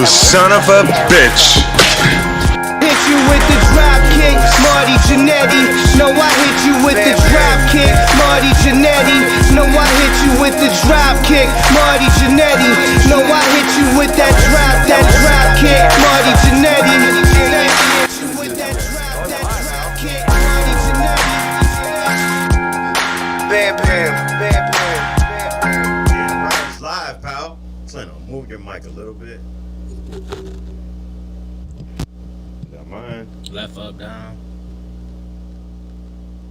You son of a bitch. Hit you with the drop kick, Marty Jannetty. No, I hit you with the drop kick, Marty Jannetty. No, I hit you with the drop kick, Marty Jannetty. No, I hit you with that drop kick, Marty Jannetty. Bam, bam. Yeah, Ryan's live, pal. Leno, move your mic a little bit. Got mine. Left, up, down.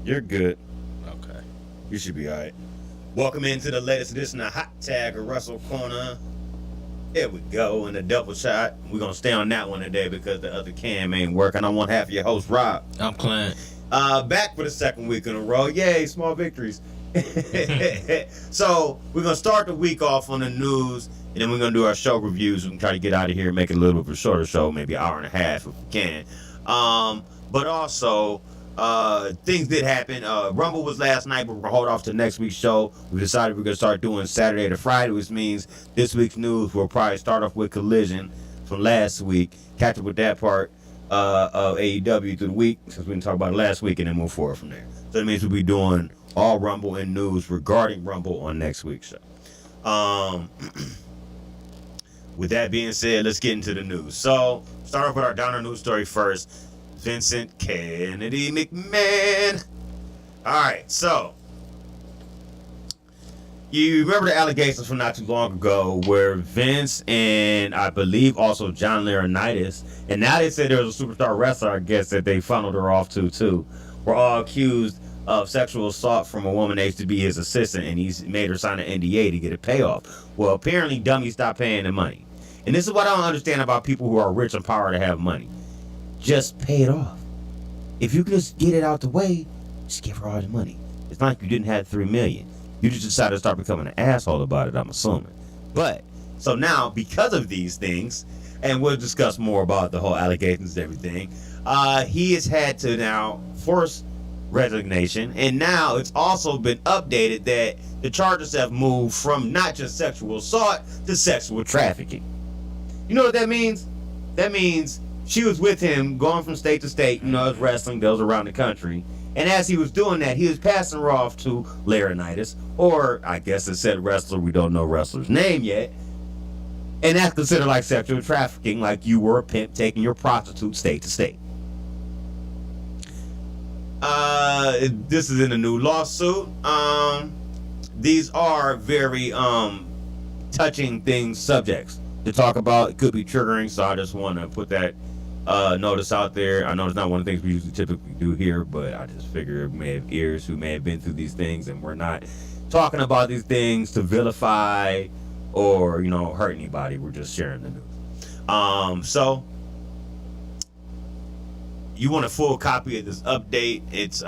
You're good. Okay. You should be alright. Welcome into the latest edition of Hot Tag or Wrestle Corner. Here we go in a double shot. We're gonna stay on that one today because the other cam ain't working. I want half of your host, Rob. I'm Clint. Back for the second week in a row. Yay, small victories. So we're gonna start the week off on the news, and then we're gonna do our show reviews. We can try to get out of here and make it a little bit of a shorter show, maybe an hour and a half if we can. But also, things did happen. Rumble was last night, but we're gonna hold off to next week's show. We decided we're gonna start doing Saturday to Friday, which means this week's news will probably start off with Collision from last week. Catch up with that part of AEW through the week, since we didn't talk about it last week, and then move forward from there. So that means we'll be doing all Rumble and news regarding Rumble on next week's show. With that being said, let's get into the news. So, start off with our downer news story first. Vincent Kennedy McMahon. Alright, so you remember the allegations from not too long ago where Vince and I believe also John Laurinaitis, and now they say there was a superstar wrestler, I guess, that they funneled her off to too, were all accused of sexual assault from a woman that used to be his assistant, and he's made her sign an NDA to get a payoff. Well, apparently dummies stopped paying the money. And this is what I don't understand about people who are rich and power to have money. Just pay it off. If you could just get it out the way, just give her all the money. It's not like you didn't have $3 million. You just decided to start becoming an asshole about it, I'm assuming. But, so now, because of these things, and we'll discuss more about the whole allegations and everything, he has had to now force resignation, and now it's also been updated that the charges have moved from not just sexual assault to sexual trafficking. You know what that means? That means she was with him, going from state to state, as wrestling goes around the country. And as he was doing that, he was passing her off to Laurinaitis, or I guess it said wrestler, we don't know wrestler's name yet. And that's considered like sexual trafficking, like you were a pimp taking your prostitute state to state. This is in a new lawsuit. These are very touching subjects to talk about. It could be triggering, so I just want to put that notice out there. I know it's not one of the things we usually typically do here, but I just figure it may have ears who may have been through these things, and we're not talking about these things to vilify or hurt anybody. We're just sharing the news. So you want a full copy of this update? It's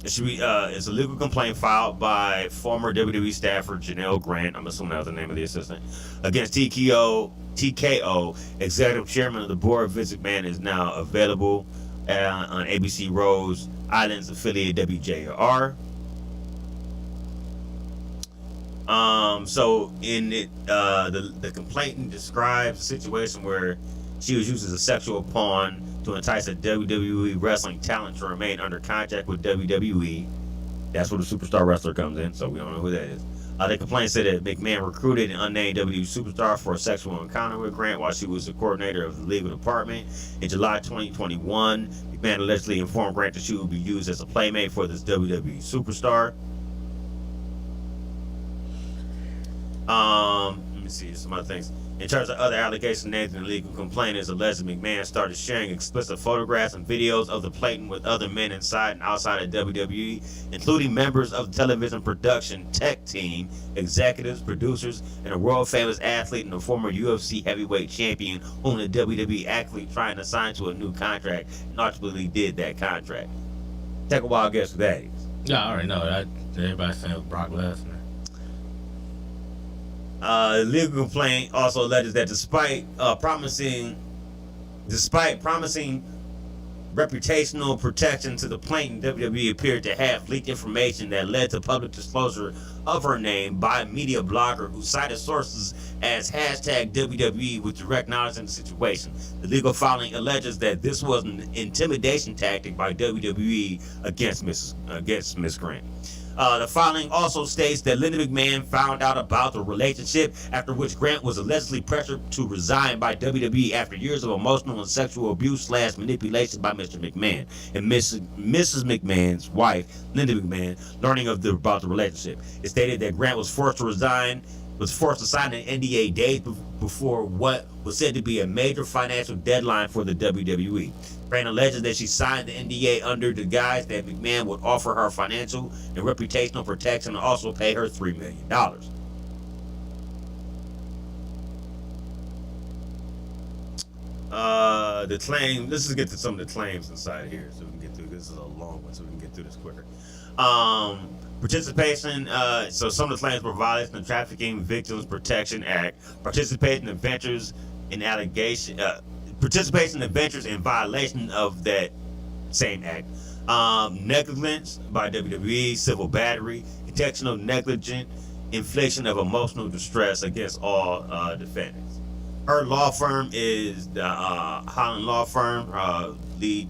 it's a legal complaint filed by former WWE staffer Janelle Grant, I'm assuming that was the name of the assistant, against TKO, executive chairman of the board. Vince McMahon is now available on ABC Rose Islands affiliate WJR. So in it, the complainant describes a situation where she was used as a sexual pawn to entice a WWE wrestling talent to remain under contract with WWE. That's where the superstar wrestler comes in, so we don't know who that is. The complaint said that McMahon recruited an unnamed WWE superstar for a sexual encounter with Grant while she was the coordinator of the legal department. In July 2021, McMahon allegedly informed Grant that she would be used as a playmate for this WWE superstar. Let me see some other things. In terms of other allegations, Nathan, the legal complainant, alleged McMahon started sharing explicit photographs and videos of the Platon with other men inside and outside of WWE, including members of the television production tech team, executives, producers, and a world-famous athlete and a former UFC heavyweight champion whom the WWE actually trying to sign to a new contract and ultimately did that contract. Take a wild guess who that is. Yeah, I already know that. Everybody's saying it was Brock Lesnar. Legal complaint also alleges that despite promising reputational protection to the plaintiff, WWE appeared to have leaked information that led to public disclosure of her name by a media blogger who cited sources as hashtag WWE with direct knowledge in the situation. The legal filing alleges that this was an intimidation tactic by WWE against Miss Grant. The filing also states that Linda McMahon found out about the relationship, after which Grant was allegedly pressured to resign by WWE after years of emotional and sexual abuse / manipulation by Mr. McMahon and Mrs. McMahon's wife, Linda McMahon, learning about the relationship. It stated that Grant was forced to sign an NDA days before what was said to be a major financial deadline for the WWE. Grant alleges that she signed the NDA under the guise that McMahon would offer her financial and reputational protection and also pay her $3 million. The claim. Let's just get to some of the claims inside here, so we can get through. This is a long one, so we can get through this quicker. Participation. So some of the claims were violating the Trafficking Victims Protection Act. Participation in ventures in allegation. Participation in ventures in violation of that same act. Negligence by WWE, civil battery, intentional negligent infliction of emotional distress against all defendants. Her law firm is the Holland Law Firm. Lead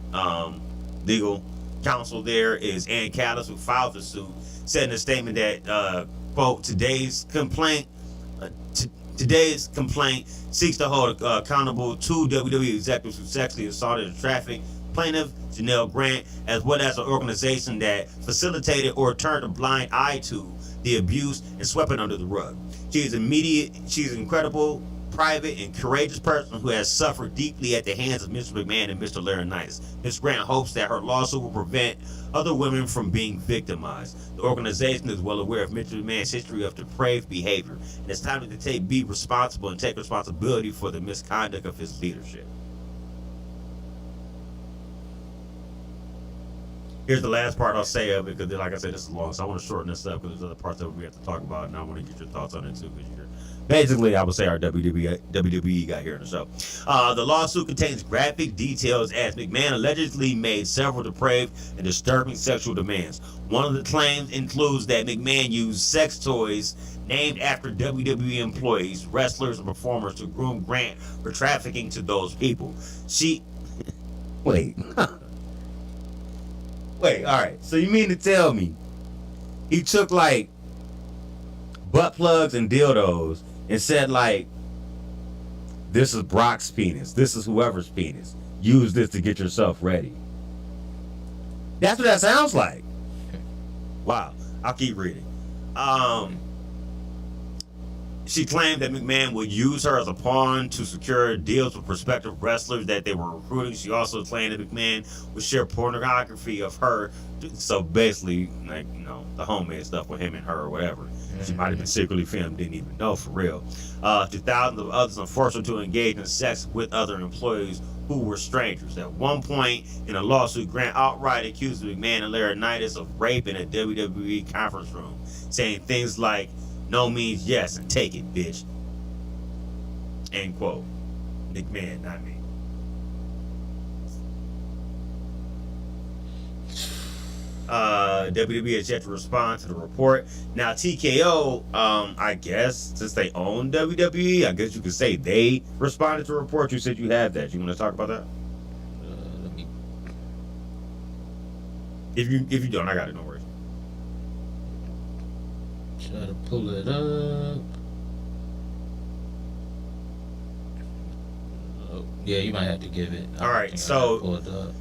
legal counsel there is Ann Callis, who filed the suit, said in a statement that, quote, today's complaint seeks to hold accountable two WWE executives who sexually assaulted and trafficked plaintiff Janelle Grant, as well as an organization that facilitated or turned a blind eye to the abuse and swept it under the rug. She's an incredible, private, and courageous person who has suffered deeply at the hands of Mr. McMahon and Mr. Laurinaitis. Ms. Grant hopes that her lawsuit will prevent other women from being victimized. The organization is well aware of Mr. McMahon's history of depraved behavior, and it's time to be responsible and take responsibility for the misconduct of his leadership. Here's the last part I'll say of it, because like I said, this is long, so I want to shorten this up because there's other parts that we have to talk about, and I want to get your thoughts on it too, because you're basically, I would say, our WWE guy here in the show. The lawsuit contains graphic details as McMahon allegedly made several depraved and disturbing sexual demands. One of the claims includes that McMahon used sex toys named after WWE employees, wrestlers, and performers to groom Grant for trafficking to those people. Wait, all right. So you mean to tell me he took like butt plugs and dildos and said like, this is Brock's penis, this is whoever's penis, use this to get yourself ready? That's what that sounds like. Wow. I'll keep reading. She claimed that McMahon would use her as a pawn to secure deals with prospective wrestlers that they were recruiting. She also claimed that McMahon would share pornography of her. So basically, like, you know, the homemade stuff with him and her or whatever. She might have been secretly filmed, didn't even know, for real. To thousands of others and forced her to engage in sex with other employees who were strangers. At one point in a lawsuit, Grant outright accused McMahon and Laurinaitis of rape in a WWE conference room, saying things like, "No means yes, and take it, bitch." End quote. McMahon, not me. WWE has yet to respond to the report. Now, TKO, I guess, since they own WWE, I guess you could say they responded to the report. You said you have that. You want to talk about that? Let me If you don't, I got it. No worries. try to pull it up. Oh, yeah, you might have to give it. All right, so pull it up.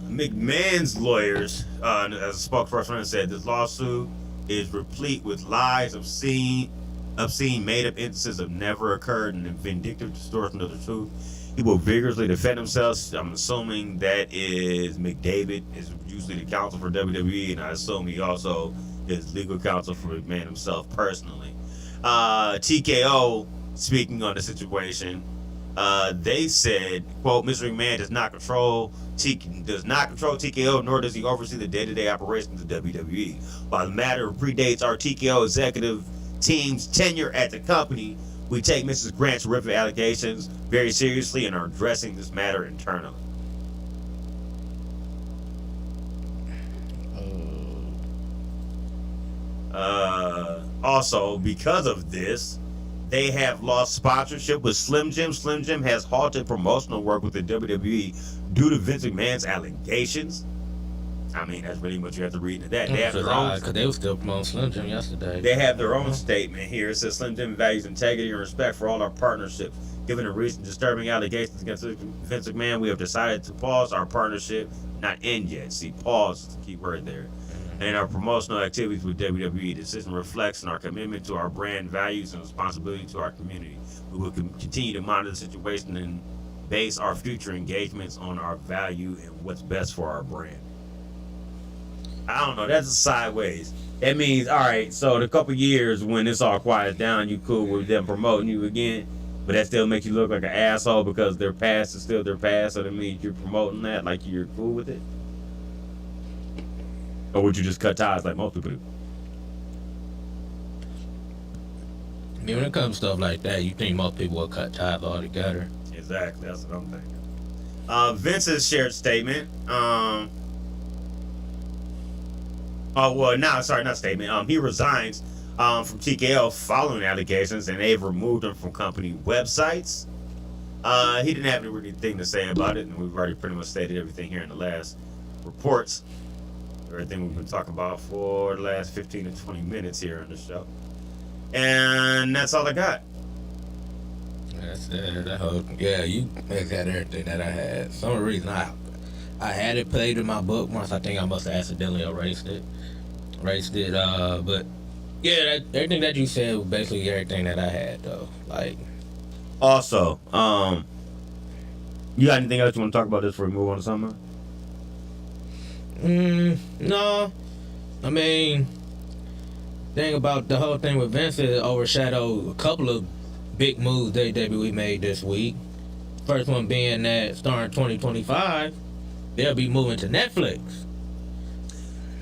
McMahon's lawyers, as a spokesperson, said this lawsuit is replete with lies, obscene made-up instances of never occurred, and vindictive distortion of the truth. He will vigorously defend himself. I'm assuming that is McDavid, is usually the counsel for WWE, and I assume he also is legal counsel for McMahon himself personally. TKO, speaking on the situation, they said, quote, Mr. McMahon does not control TKO, nor does he oversee the day-to-day operations of WWE. While the matter predates our TKO executive team's tenure at the company, we take Mrs. Grant's horrific allegations very seriously and are addressing this matter internally. also, because of this, they have lost sponsorship with Slim Jim. Slim Jim has halted promotional work with the WWE due to Vince McMahon's allegations. I mean, that's really what you have to read into that. They have their own, because they were still promoting Slim Jim yesterday. they have their own statement here. It says Slim Jim values integrity and respect for all our partnerships. Given the recent disturbing allegations against Vince McMahon, we have decided to pause our partnership, not end yet. See, pause is the key word there. And our promotional activities with WWE. The decision reflects on our commitment to our brand values and responsibility to our community. We will continue to monitor the situation and base our future engagements on our value and what's best for our brand. I don't know. That's a sideways. That means, all right, so in a couple years when this all quiets down, you cool with them promoting you again, but that still makes you look like an asshole because their past is still their past, so that means you're promoting that like you're cool with it? Or would you just cut ties like most people do? I mean, when it comes to stuff like that, you think most people will cut ties altogether. Exactly, that's what I'm thinking. Vince's shared statement. He resigns from TKO following allegations, and they've removed him from company websites. He didn't have anything to say about it, and we've already pretty much stated everything here in the last reports. Everything we've been talking about for the last 15 to 20 minutes here on the show. And that's all I got. That's it. Yeah, you had everything that I had. Some reason I had it played in my bookmarks. I think I must have accidentally erased it. But yeah, everything that you said was basically everything that I had, though. Like, also, you got anything else you want to talk about this before we move on to something? No. I mean, thing about the whole thing with Vince is overshadowed a couple of big moves WWE made this week. First one being that starting 2025, they'll be moving to Netflix.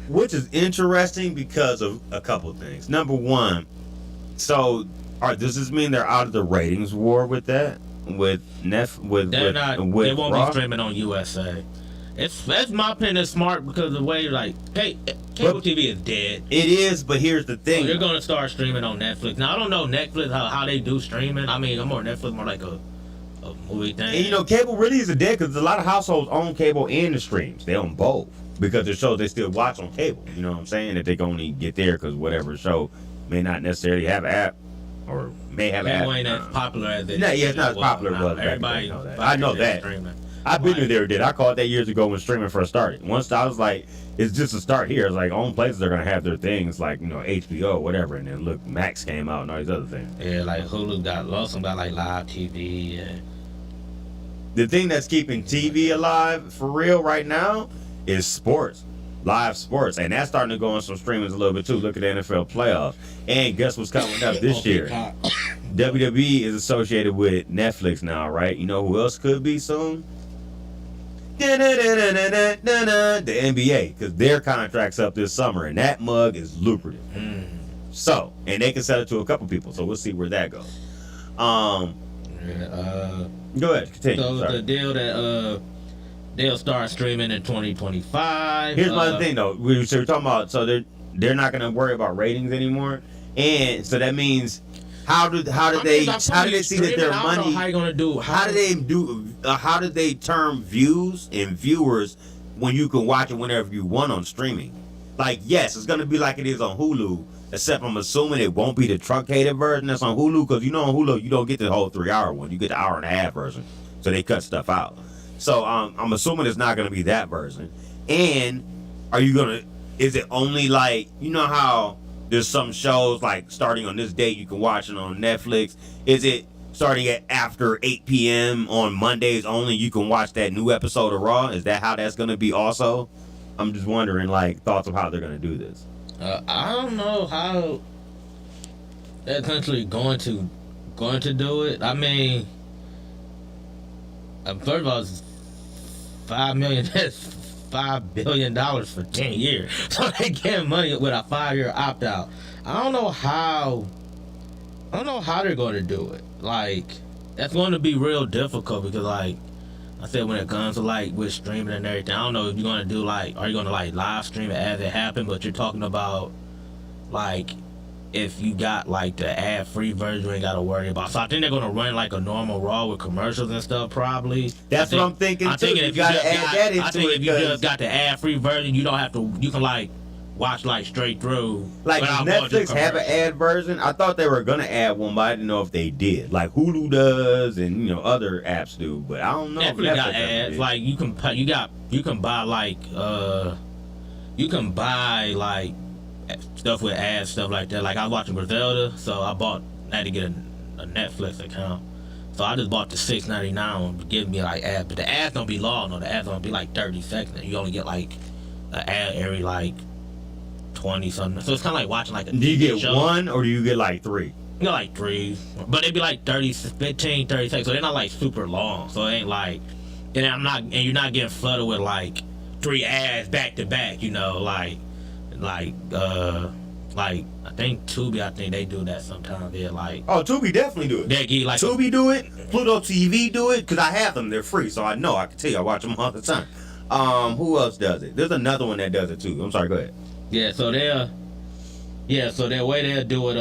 Which is interesting because of a couple of things. Number one, so does this mean they're out of the ratings war with that? They won't be streaming on USA. That's my opinion. Is smart because the way cable TV is dead. It is, but here's the thing: so they're gonna start streaming on Netflix. Now I don't know Netflix how they do streaming. I mean, I'm more Netflix, more like a movie thing. And cable really is dead because a lot of households own cable and the streams. They own both because the shows they still watch on cable. You know what I'm saying? That they can only get there because whatever show may not necessarily have an app or may have an app. Cable ain't as popular as it. Yeah, it's not as popular as it was. Everybody, I know that. I've been there. I called that years ago when streaming first started. Once I was like, it's just a start here. It's like, own places are going to have their things like, HBO, whatever. And then look, Max came out and all these other things. Yeah, like Hulu got like live TV. And the thing that's keeping TV alive for real right now is sports. Live sports. And that's starting to go on some streamings a little bit too. Look at the NFL playoffs. And guess what's coming up this year? WWE is associated with Netflix now, right? You know who else could be soon? The NBA, because their contract's up this summer, and that mug is lucrative. So, and they can sell it to a couple people, so we'll see where that goes. Go ahead, continue. So the deal that they'll start streaming in 2025. Here's my thing though. We're talking about, so they're not going to worry about ratings anymore, and so that means. How do they see that their money? How do they term views and viewers when you can watch it whenever you want on streaming? Like, yes, it's gonna be like it is on Hulu, except I'm assuming it won't be the truncated version that's on Hulu, because on Hulu you don't get the whole 3-hour one, you get the hour and a half version, so they cut stuff out. So I'm assuming it's not gonna be that version. And is it only like how? There's some shows like starting on this date you can watch it on Netflix. Is it starting at after 8 p.m. on Mondays only you can watch that new episode of Raw? Is that how that's going to be also? I'm just wondering thoughts of how they're going to do this. I don't know how they're essentially going to do it. I mean, first of all, it's $5 million. That's $5 billion for 10 years. So they get money with a 5-year opt-out. I don't know how they're going to do it. That's going to be real difficult because I said, when it comes to with streaming and everything, I don't know if you're going to do are you going to live stream it as it happened, but you're talking about if you got like the ad-free version, you ain't gotta worry about. So I think they're gonna run like a normal Raw with commercials and stuff. Probably. That's what I'm thinking. I'm thinking too. if you gotta add that into I think it if you just got the ad-free version, you don't have to. You can like watch like straight through. Like without going through Netflix have an commercials. ad version. I thought they were gonna add one, but I didn't know if they did. Like Hulu does, and other apps do, but I don't know. if Netflix got ever ads. did. Like you can buy like you can buy like stuff with ads, stuff like that. Like I was watching Griselda, so I had to get a Netflix account. So I just bought the $6.99 one, give me like ads, but the ads don't be long. No, the ads don't be like 30 seconds. And you only get like an ad every like 20 something. So it's kind of like watching like a Do you TV get show. one or do you get like three? You got like 3, but they be like 30 seconds, so they're not like super long. So it ain't like, and you're not getting flooded with like 3 ads back to back. Like I think Tubi, I think they do that sometimes. They're like, Oh, Tubi definitely do it. they get like Tubi do it. Pluto TV do it because I have them. They're free, so I know. I can tell you, I watch them all the time. Who else does it? There's another one that does it too. I'm sorry. Go ahead. yeah. So their way they'll do it.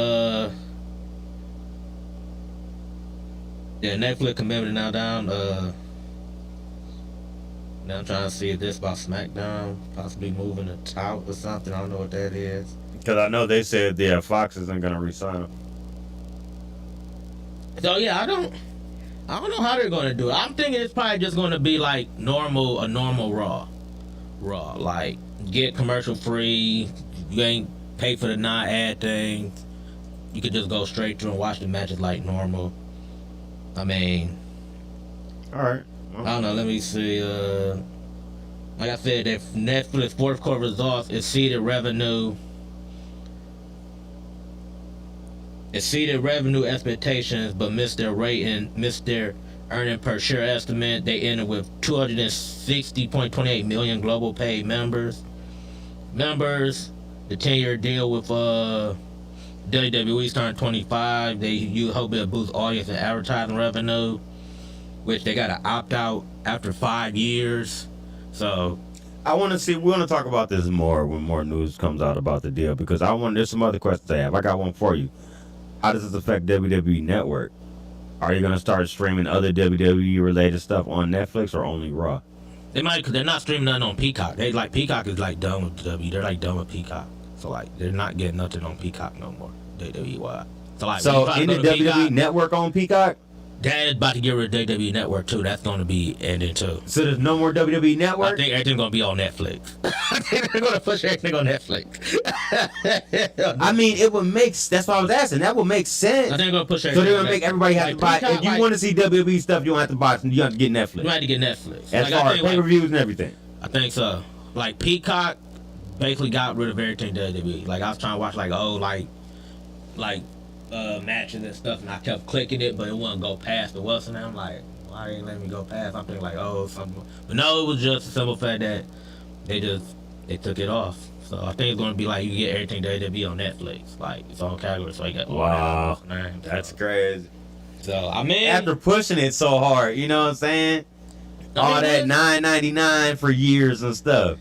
Yeah, Netflix commitment now down. Now I'm trying to see if this about SmackDown possibly moving to tout or something. I don't know what that is. Because I know they said Fox isn't gonna resign them. So yeah, I don't know how they're gonna do it. I'm thinking it's probably just gonna be like a normal Raw, like get commercial free. You ain't pay for the non-ad thing. You could just go straight through and watch the matches like normal. I mean, All right. I don't know. Let me see. Like I said, if Netflix fourth quarter results exceeded revenue expectations, but missed their earning per share estimate. They ended with 260.28 million global paid members. The 10-year deal with WWE's turned 25. You hope it'll boost audience and advertising revenue, which they got to opt out after 5 years. So I want to see. We want to talk about this more when more news comes out about the deal because there's some other questions I have. I got one for you. How does this affect WWE Network? Are you gonna start streaming other WWE related stuff on Netflix or only Raw? they might, cause they're not streaming nothing on Peacock. They like Peacock is like done with WWE. They're like done with Peacock. So like they're not getting nothing on Peacock no more. WWE wide. So like when you try to in the go to WWE Peacock, Network on Peacock, Dad is about to get rid of WWE Network too. That's gonna be ending too. so there's no more WWE I Network. think everything's gonna be on Netflix. I think they're gonna push everything on Netflix. I mean, it would make. That's why I was asking. That would make sense. I think they're gonna push So everything. they're on gonna make Netflix. everybody have Like, to buy. Peacock, If you like, want to see WWE stuff, you don't have to buy. You have to get Netflix. you might have to get Netflix. As Like, far I as think, like, pay-per-views and everything. I think so. Like Peacock basically got rid of everything WWE. Like I was trying to watch matches and stuff, and I kept clicking it, but it wouldn't go past the Wilson. I'm like, why ain't letting me go past? I'm thinking like, oh, something. But no, it was just a simple fact that they took it off. So I think it's gonna be like you get everything WWE on Netflix, like its own category. So you got Wow. names. That's crazy. So I mean, After pushing it so hard, you know what I'm saying? All that $9.99 for years and stuff.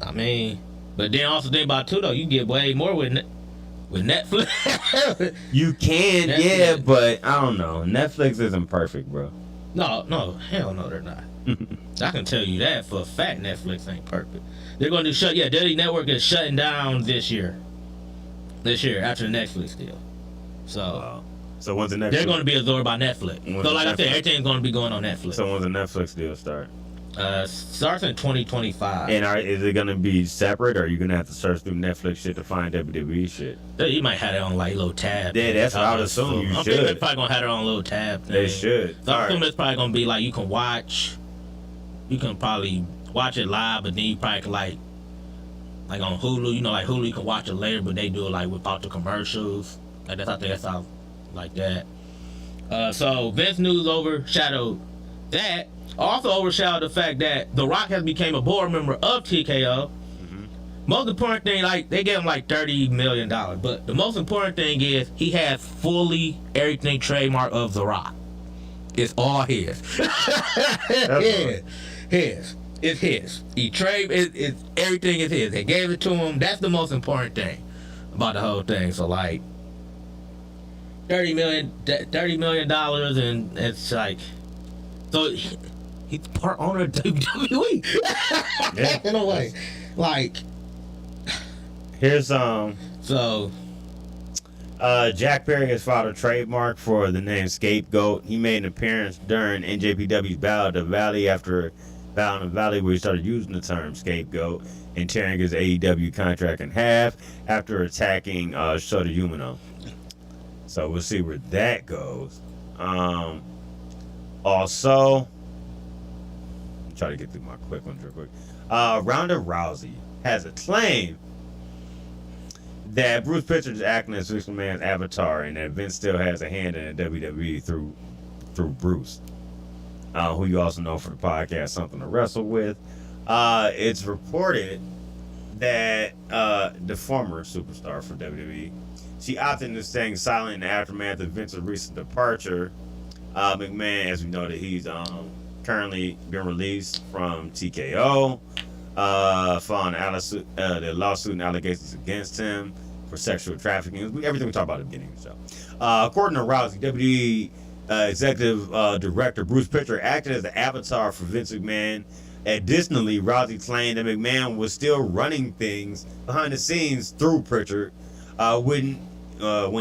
I mean, but then also think about it too though. You get way more with Netflix. You can, Netflix. yeah, but I don't know. Netflix isn't perfect, bro. No, hell no, they're not. I can tell you that for a fact. Netflix ain't perfect. They're going to WWE Network is shutting down this year. After the Netflix deal. So Wow. So when's the Netflix? they're going to be absorbed by Netflix. When's So like I Netflix? said, everything's going to be going on Netflix. So when's the Netflix deal start? Starts in 2025. And is it gonna be separate, or are you gonna have to search through Netflix shit to find WWE shit? You might have their own like little tab. Yeah, that's what I would assume you I'm should. thinking they're probably going to have their own little tab thing. They should. So I'm All assuming right. it's probably going to be like you can probably watch it live, but then you probably can like on Hulu, like Hulu you can watch it later, but they do it like without the commercials. Like I think that's how like that. So Vince news overshadowed that. Also overshadowed the fact that The Rock has became a board member of TKO. Most important thing, like they gave him like $30 million, but the most important thing is he has fully everything trademark of The Rock. It's all his. His. It's his. Everything is his. They gave it to him. That's the most important thing. about the whole thing. So like $30 million, and it's like, so he's part owner of WWE. Yeah. In a way, like, Here's so Jack Perry has filed a trademark for the name Scapegoat. He made an appearance during NJPW's Battle of the Valley after Battle of the Valley, where he started using the term scapegoat and tearing his AEW contract in half after attacking Shota Umino. So we'll see where that goes. Also, I'm trying to get through my quick ones real quick. Ronda Rousey has a claim that Bruce Pritchard is acting as Vince McMahon's avatar, and that Vince still has a hand in the WWE through Bruce, who you also know for the podcast Something to Wrestle With. It's reported that the former superstar for WWE, she opted into staying silent in the aftermath of Vince's recent departure. McMahon, as we know, that he's currently been released from TKO following the lawsuit and allegations against him for sexual trafficking. Everything we talked about at the beginning of the show. According to Rousey, WWE executive director Bruce Pritchard acted as the avatar for Vince McMahon. Additionally, Rousey claimed that McMahon was still running things behind the scenes through Pritchard when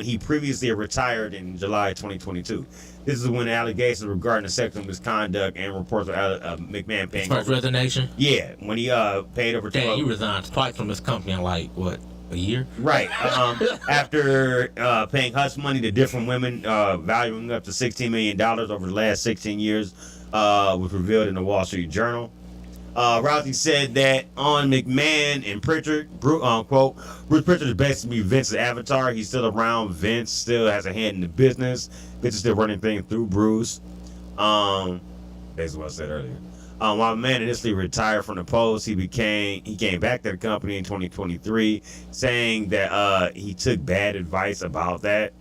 he previously retired in July 2022. This is when allegations regarding the sexual misconduct and reports of McMahon paying first resignation. Yeah, when he paid over. Damn, he resigned twice from his company in like what, a year? Right. After paying hush money to different women, valuing up to $16 million over the last 16 years, was revealed in the Wall Street Journal. Rousey said that on McMahon and Pritchard, quote, Bruce Pritchard is basically Vince's avatar. He's still around. Vince still has a hand in the business. Vince is still running things through Bruce. Basically what I said earlier. While McMahon initially retired from the post, he came back to the company in 2023, saying that he took bad advice about that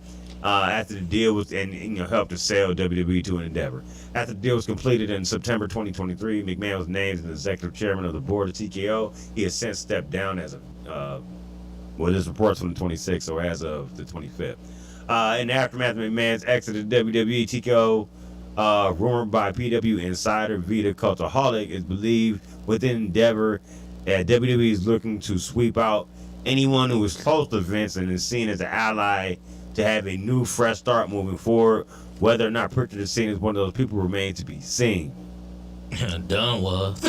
after the deal was and helped to sell WWE to an Endeavor. After the deal was completed in September 2023, McMahon was named as the executive chairman of the board of TKO. He has since stepped down as this reports from the 26th, so as of the 25th. In the aftermath of McMahon's exit of WWE, TKO, rumored by PW insider Vita Cultaholic, is believed within Endeavor that WWE is looking to sweep out anyone who is close to Vince and is seen as an ally to have a new, fresh start moving forward. Whether or not Pritchard is seen as one of those people remains to be seen. Done was.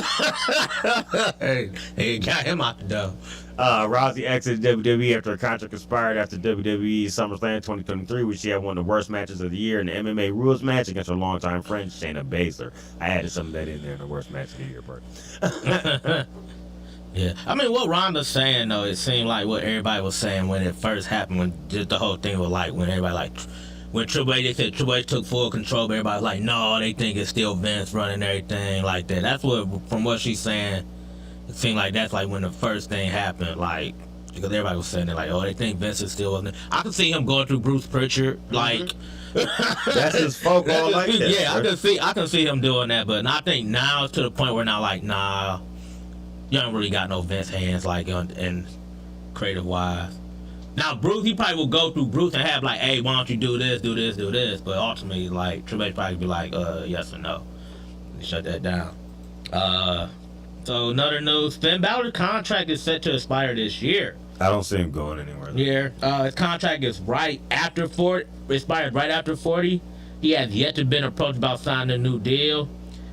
Hey, got him out the door. Rousey exited WWE after her contract expired after WWE SummerSlam 2023, which she had one of the worst matches of the year in the MMA rules match against her longtime friend Shayna Baszler. I added some of that in there in the worst match of the year part. Yeah, I mean, what Ronda's saying though, it seemed like what everybody was saying when it first happened, when just the whole thing was like, when everybody like, when Triple H, they said Triple H took full control, but everybody's like, no, they think it's still Vince running everything like that. That's what, from what she's saying, it seemed like that's like when the first thing happened, like, because everybody was saying it like, oh, they think Vince is still wasn't. I could see him going through Bruce Pritchard, like. That's his folk all like that. Yeah, I can see him doing that, but I think now it's to the point where now like, nah, you don't really got no Vince hands like and creative wise. Now Bruce, he probably will go through Bruce and have like, hey, why don't you do this, do this, do this? But ultimately, like Triple H probably be like, yes or no. Shut that down. So another news: Finn Balor's contract is set to expire this year. I don't see him going anywhere. His contract is expired right after 40. He has yet to been approached about signing a new deal.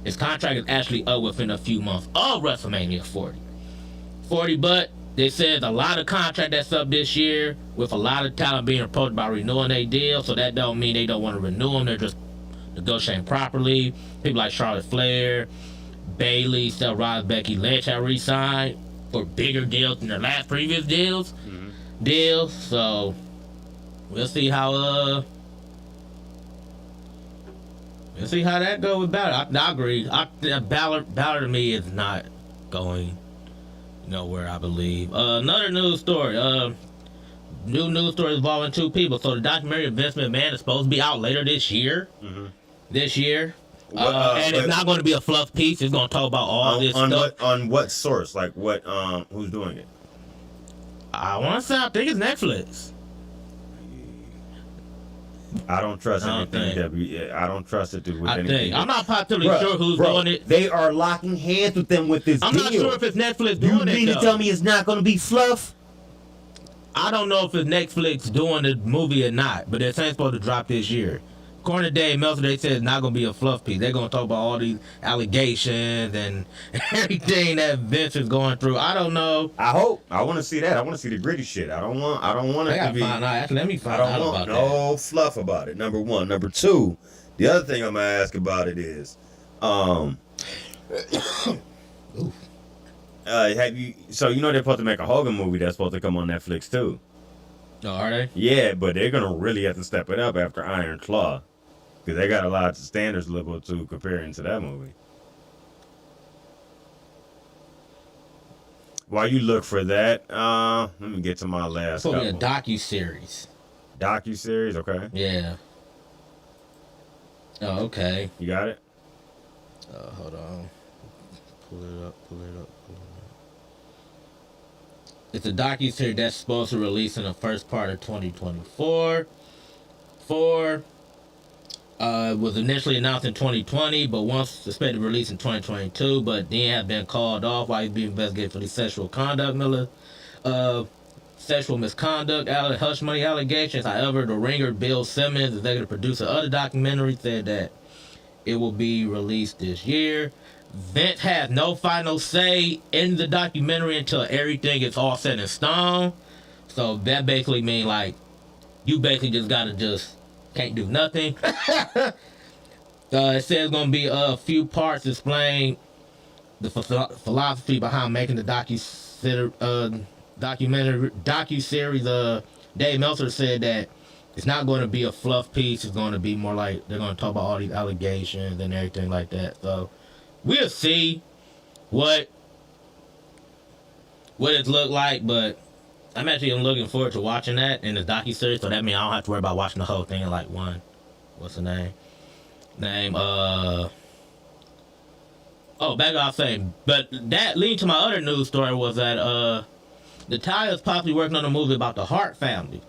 His contract is actually up within a few months of WrestleMania 40, but they said a lot of contract that's up this year with a lot of talent being approached about renewing their deal, so that don't mean they don't want to renew them. They're just negotiating properly. People like Charlotte Flair, Bayley, Seth Rollins, Becky Lynch have re-signed for bigger deals than their last previous deals. So we'll see how that goes with Balor. I agree. Balor to me is not going nowhere, I believe. Another news story. New news story involving two people. So the documentary of Vince McMahon is supposed to be out later this year. This year. And it's not going to be a fluff piece. It's going to talk about all this stuff. On what source? Like what? Who's doing it? I want to say, I think it's Netflix. I don't trust I don't anything. I don't trust it with I anything. think. I'm not positively Bruh, sure who's doing it. They are locking hands with them with this I'm deal. not sure if it's Netflix You doing it. mean to though. tell me it's not going to be fluff? I don't know if it's Netflix doing the movie or not, but it's supposed to drop this year. According to Dave Meltzer, they said it's not going to be a fluff piece. They're going to talk about all these allegations and everything that Vince is going through. I don't know. I hope. I want to see that. I want to see the gritty shit. I don't want I it to gotta be. find out. Actually, let me I find don't out want about that. no fluff about it. Number one. Number two. The other thing I'm gonna ask about it is, have you? So you know they're supposed to make a Hogan movie that's supposed to come on Netflix too. Oh, are they? Yeah, but they're gonna really have to step it up after Iron Claw, because they got a lot of standards to live up to comparing to that movie. While you look for that, let me get to my last It's supposed to be a couple. docu-series. Docu-series, okay. Yeah. Oh, okay. You got it? Hold on. Pull it up. It's a docu-series that's supposed to release in the first part of 2024. Was initially announced in 2020, but once suspected to release in 2022, but then have been called off while he's being investigated for the sexual misconduct, hush money allegations. However, the ringer Bill Simmons, executive producer of the documentary, said that it will be released this year. Vince has no final say in the documentary until everything is all set in stone. So that basically means like you basically can't do nothing. It says it's gonna be a few parts explain the philosophy behind making the docu-series. Dave Meltzer said that it's not going to be a fluff piece. It's going to be more like they're going to talk about all these allegations and everything like that. So we'll see what it looked like, but I'm actually looking forward to watching that in the docu-series. So that means I don't have to worry about watching the whole thing in like one. What's the name? Back off saying, but that leading to my other news story was that Natalia's possibly working on a movie about the Hart family.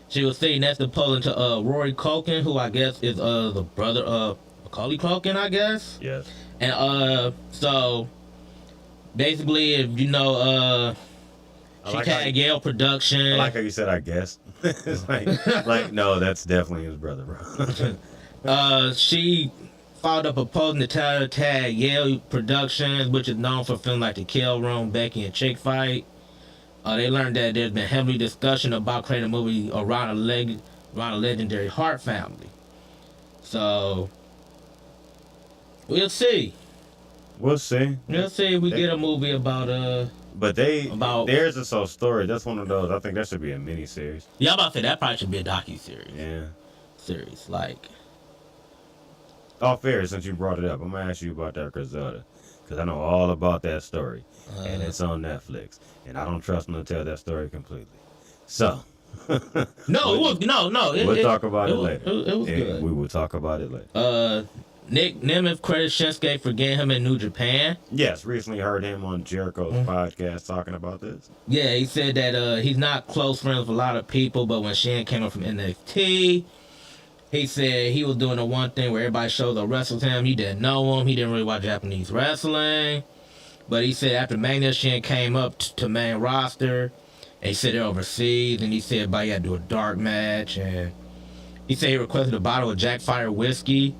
She was sitting next to pulling to Rory Culkin, who I guess is the brother of Macaulay Culkin, I guess. Yes. And so basically, if you know, she like tagged Yale Production. I like how you said, I guess. It's like, no, that's definitely his brother, bro. She filed a proposal to tag Yale Productions, which is known for films like The Kill Room, Becky, and Chick Fight. They learned that there's been heavy discussion about creating a movie around a legendary Hart family. So we'll see. We'll see. We'll see if we get a movie about But theirs is so story. That's one of those. I think that should be a mini series. Yeah, I'm about to say that probably should be a docu-series. Yeah. Series like. Oh, fair. Since you brought it up, I'm gonna ask you about that Griselda, because I know all about that story, and it's on Netflix, and I don't trust them to tell that story completely. So. No. We'll talk about it later. It was good. We will talk about it later. Nick Nemeth credits Shinsuke for getting him in New Japan. Yes, recently heard him on Jericho's podcast talking about this. Yeah, he said that he's not close friends with a lot of people, but when Shin came up from NXT, he said he was doing the one thing where everybody shows up wrestles him. He didn't know him. He didn't really watch Japanese wrestling. But he said after Mania, Shin came up to main roster, and he said they're overseas, and he said everybody had to do a dark match, and he said he requested a bottle of Jack Fire whiskey.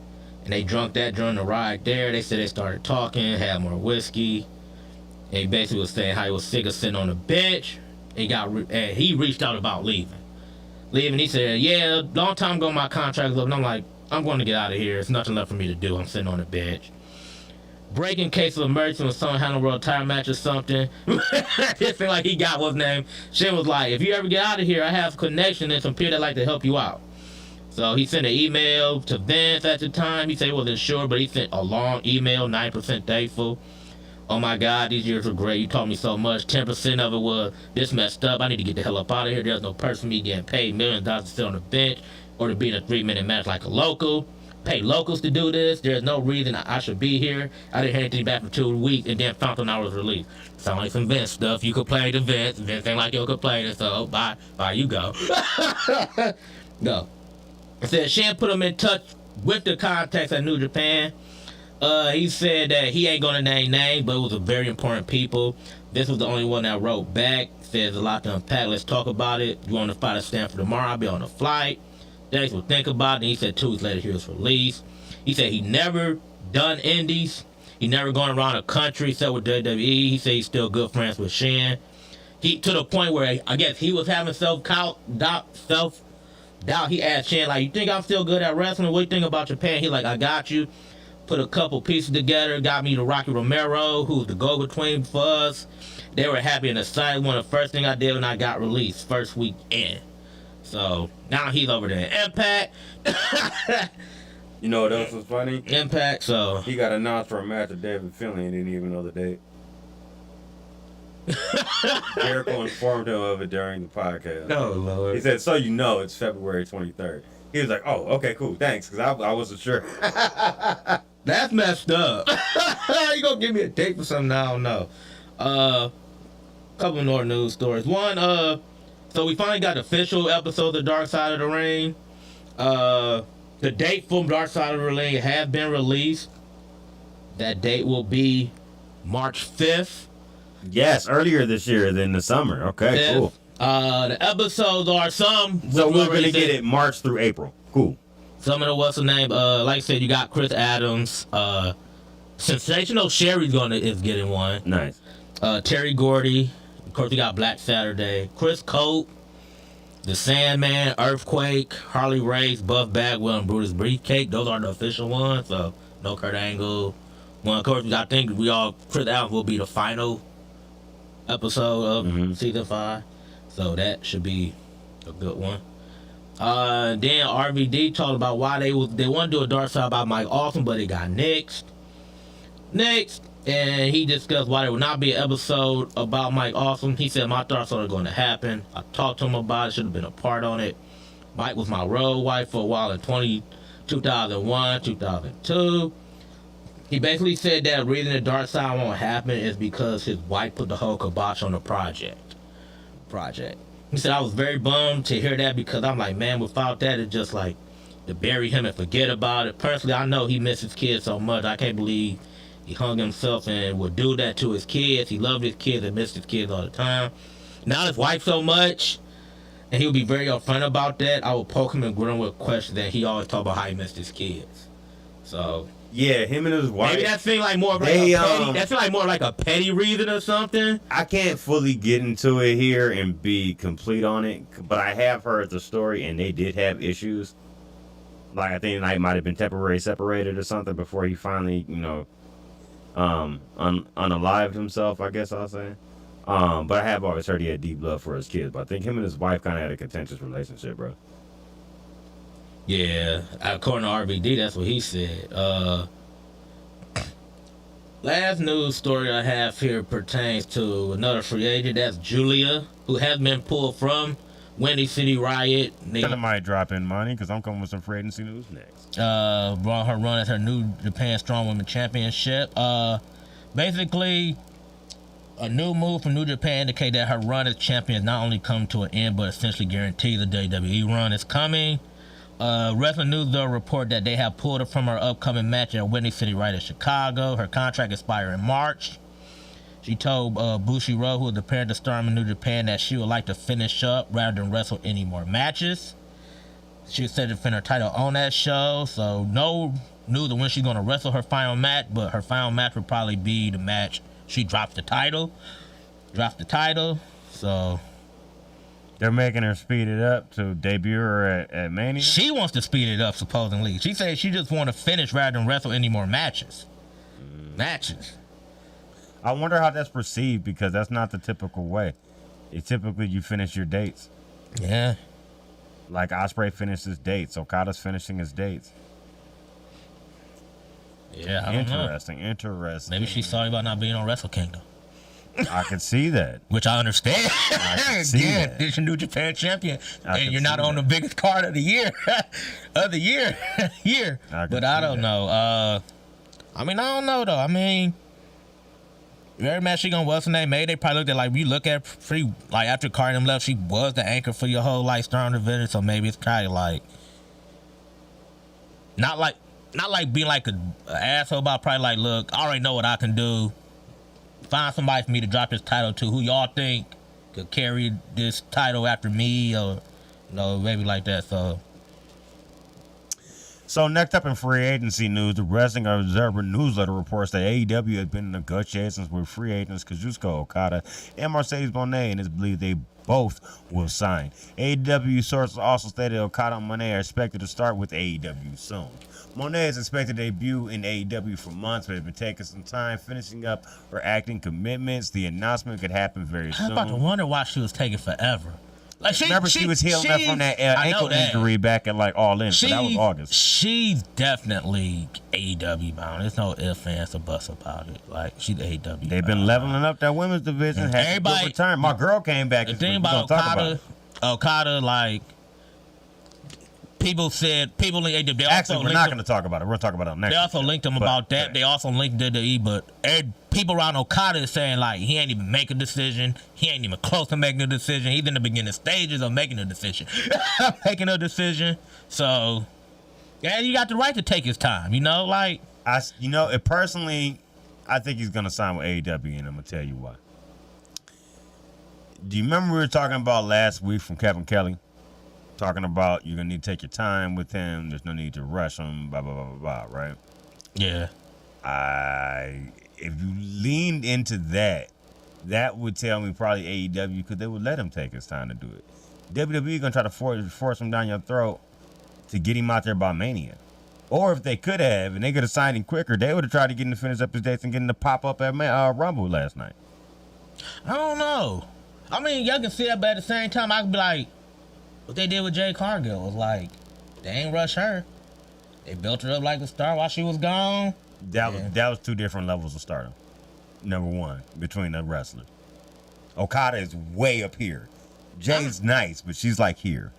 And they drunk that during the ride there. They said they started talking, had more whiskey. And he basically was saying how he was sick of sitting on the bench. And he reached out about leaving. He said, yeah, long time ago my contract was up. And I'm like, I'm going to get out of here. There's nothing left for me to do. I'm sitting on the bench. Break in case of emergency when someone had a world title match or something. It seemed like he got what's name. Shin was like, if you ever get out of here, I have connection and some people that like to help you out. So he sent an email to Vince at the time. He said he wasn't sure, but he sent a long email, 9% thankful. Oh my God, these years were great. You taught me so much. 10% of it was this messed up. I need to get the hell up out of here. There's no purpose for me getting paid millions of dollars to sit on the bench or to be in a 3-minute match like a local. pay locals to do this. There's no reason I should be here. I didn't hear anything back for 2 weeks, and then found out I was released. Sound like some Vince stuff. You complained to Vince. Vince ain't like your complaining, so bye, you go. Go. It said Shan put him in touch with the contacts at New Japan. He said that he ain't gonna name names, but it was a very important people. This was the only one that wrote back. Says a lot to unpack. Let's talk about it. You want to fight at Stanford tomorrow? I'll be on the flight. Thanks for think about it. And he said 2 weeks later he was released. He said he never done indies. He never gone around the country except with WWE. He said he's still good friends with Shan. He to the point where I guess he was having self-doubt. He asked Shan, like, you think I'm still good at wrestling? What do you think about Japan? He like, I got you. Put a couple pieces together. Got me to Rocky Romero, who's the go-between for us. They were happy and excited. One of the first thing I did when I got released, first week in. So now he's over there in Impact. You know what else was funny? Impact, so He got announced for a match with David Finlay and didn't even know the date. Jericho informed him of it during the podcast. no Lord. He said, so you know it's February 23rd. He was like, oh, okay, cool, thanks, because I wasn't sure. That's messed up. You gonna give me a date for something I don't know. Couple more news stories. One, so we finally got official episodes of Dark Side of the Ring. The date for Dark Side of the Ring has been released. That date will be March 5th. Yes, earlier this year than the summer. Okay, cool. The episodes are some. So we're going to get it March through April. Cool. Some of the what's the name? Like I said, you got Chris Adams. Sensational Sherry's is getting one. Nice. Terry Gordy. Of course, we got Black Saturday. Chris Cope. The Sandman, Earthquake, Harley Race, Buff Bagwell, and Brutus Briefcake. Those are the official ones. So no Kurt Angle. One, of course, I think Chris Adams will be the final episode of season 5. So that should be a good one. Then RVD talked about why they want to do a dark side about Mike Awesome, but it got nixed. And he discussed why there would not be an episode about Mike Awesome. He said, my thoughts are going to happen. I talked to him about it, should have been a part on it. Mike was my road wife for a while in 2001, 2002. He basically said that the reason the dark side won't happen is because his wife put the whole kibosh on the project. He said, I was very bummed to hear that because I'm like, man, without that, it's just like to bury him and forget about it. Personally, I know he misses his kids so much. I can't believe he hung himself and would do that to his kids. He loved his kids and missed his kids all the time. Now his wife so much, and he would be very upfront about that. I would poke him and grill him with questions, and he always talk about how he missed his kids. So yeah, him and his wife. maybe that seemed like more of like a petty. That seemed like more like a petty reason or something. I can't fully get into it here and be complete on it, but I have heard the story, and they did have issues. Like I think Knight might have been temporarily separated or something before he finally, unalived himself, I guess I'll say. But I have always heard he had deep love for his kids. But I think him and his wife kind of had a contentious relationship, bro. Yeah, according to RVD, that's what he said. Last news story I have here pertains to another free agent. That's Julia, who has been pulled from Windy City Riot. I might drop in money because I'm coming with some free agency news next. Brought her run as her New Japan Strong Women Championship. Basically, a new move from New Japan indicate that her run as champion has not only come to an end, but essentially guarantees the WWE run is coming. Wrestling News though report that they have pulled her from her upcoming match at Windy City Riot in Chicago. Her contract expires in March. She told Bushiroad, who was the parent to star in New Japan, that she would like to finish up rather than wrestle any more matches. She said to defend her title on that show, so no news of when she's going to wrestle her final match, but her final match would probably be the match she drops the title. So they're making her speed it up to debut her at Mania? She wants to speed it up, supposedly. She said she just want to finish rather than wrestle any more matches. I wonder how that's perceived, because that's not the typical way. Typically you finish your dates. Yeah. Like Ospreay finished his dates. Okada's finishing his dates. Yeah, I don't know. Interesting. Maybe she's sorry about not being on Wrestle Kingdom. I can see that. Which I understand. I can see Again, that. this is New Japan champion, I and can you're not see on that. the biggest card of the year, year. I can But I see don't that. know. I mean, I don't know though. I mean, every match she gonna what's her name made, they probably looked at like you look at free like after Cardi and them left, she was the anchor for your whole like Storm division. So maybe it's kind of like not like being like a asshole, but probably like, look, I already know what I can do. Find somebody for me to drop this title to who y'all think could carry this title after me, or maybe like that. So next up in free agency news, the Wrestling Observer newsletter reports that AEW has been in negotiations with free agents Kazuchika Okada and Mercedes Moné, and it's believed they both will sign. AEW sources also stated Okada and Moné are expected to start with AEW soon. Moné is expected to debut in AEW for months, but has been taking some time finishing up her acting commitments. The announcement could happen very soon. I'm about to wonder why she was taking forever. Like Remember, she was healing up from that ankle injury back at like All In. So that was August. She's definitely AEW bound. There's no ifs, ands, or buts about it. Like, she's AEW. They've been leveling up that women's division. Had a good return. My girl came back. The thing about Okada, like, people in AEW. Actually, we're not going to talk about it. We're going to talk about it next. They also linked him about that. They also linked WWE, but people around Okada is saying, like, he ain't even make a decision. He ain't even close to making a decision. He's in the beginning stages of making a decision. So, yeah, you got the right to take his time, like. Personally, I think he's going to sign with AEW, and I'm going to tell you why. Do you remember we were talking about last week from Kevin Kelly? Talking about you're going to need to take your time with him. There's no need to rush him, blah, blah, blah, blah, blah, right? Yeah. If you leaned into that, that would tell me probably AEW, because they would let him take his time to do it. WWE going to try to force him down your throat to get him out there by Mania. Or if they could have, and they could have signed him quicker, they would have tried to get him to finish up his dates and get him to pop up at Rumble last night. I don't know. I mean, y'all can see that, but at the same time, I could be like, what they did with Jade Cargill was like, they ain't rush her. They built her up like a star while she was gone. That was two different levels of stardom. Number one, between the wrestlers. Okada is way up here. Jade's nice, but she's like here.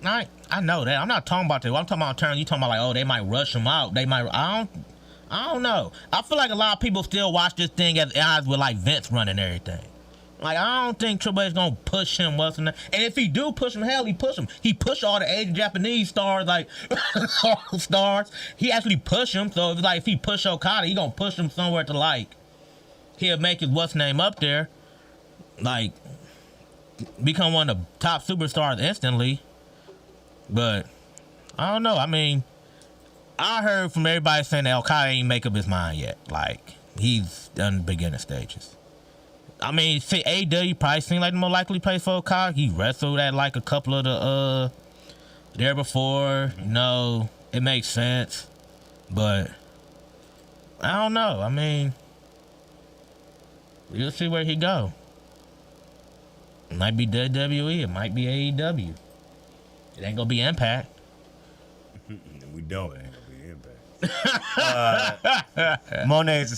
I know that. I'm not talking about that. I'm talking about turn. You talking about like, oh, they might rush him out. They might. I don't know. I feel like a lot of people still watch this thing as eyes with like Vince running everything. Like, I don't think Triple H gonna push him, and if he do push him, hell, he push him. He push all the Asian Japanese stars, like stars. He actually push him. So it's like if he push Okada, he gonna push him somewhere to like he'll make his what's name up there, like become one of the top superstars instantly. But I don't know. I mean, I heard from everybody saying that Okada ain't make up his mind yet. Like, he's done the beginning stages. I mean, see, AEW probably seemed like the more likely place for Okada. He wrestled at like a couple of the there before. It makes sense. But I don't know. I mean, we'll see where he go. It might be WWE. It might be AEW. It ain't gonna be Impact. We know it ain't gonna be Impact. Moné is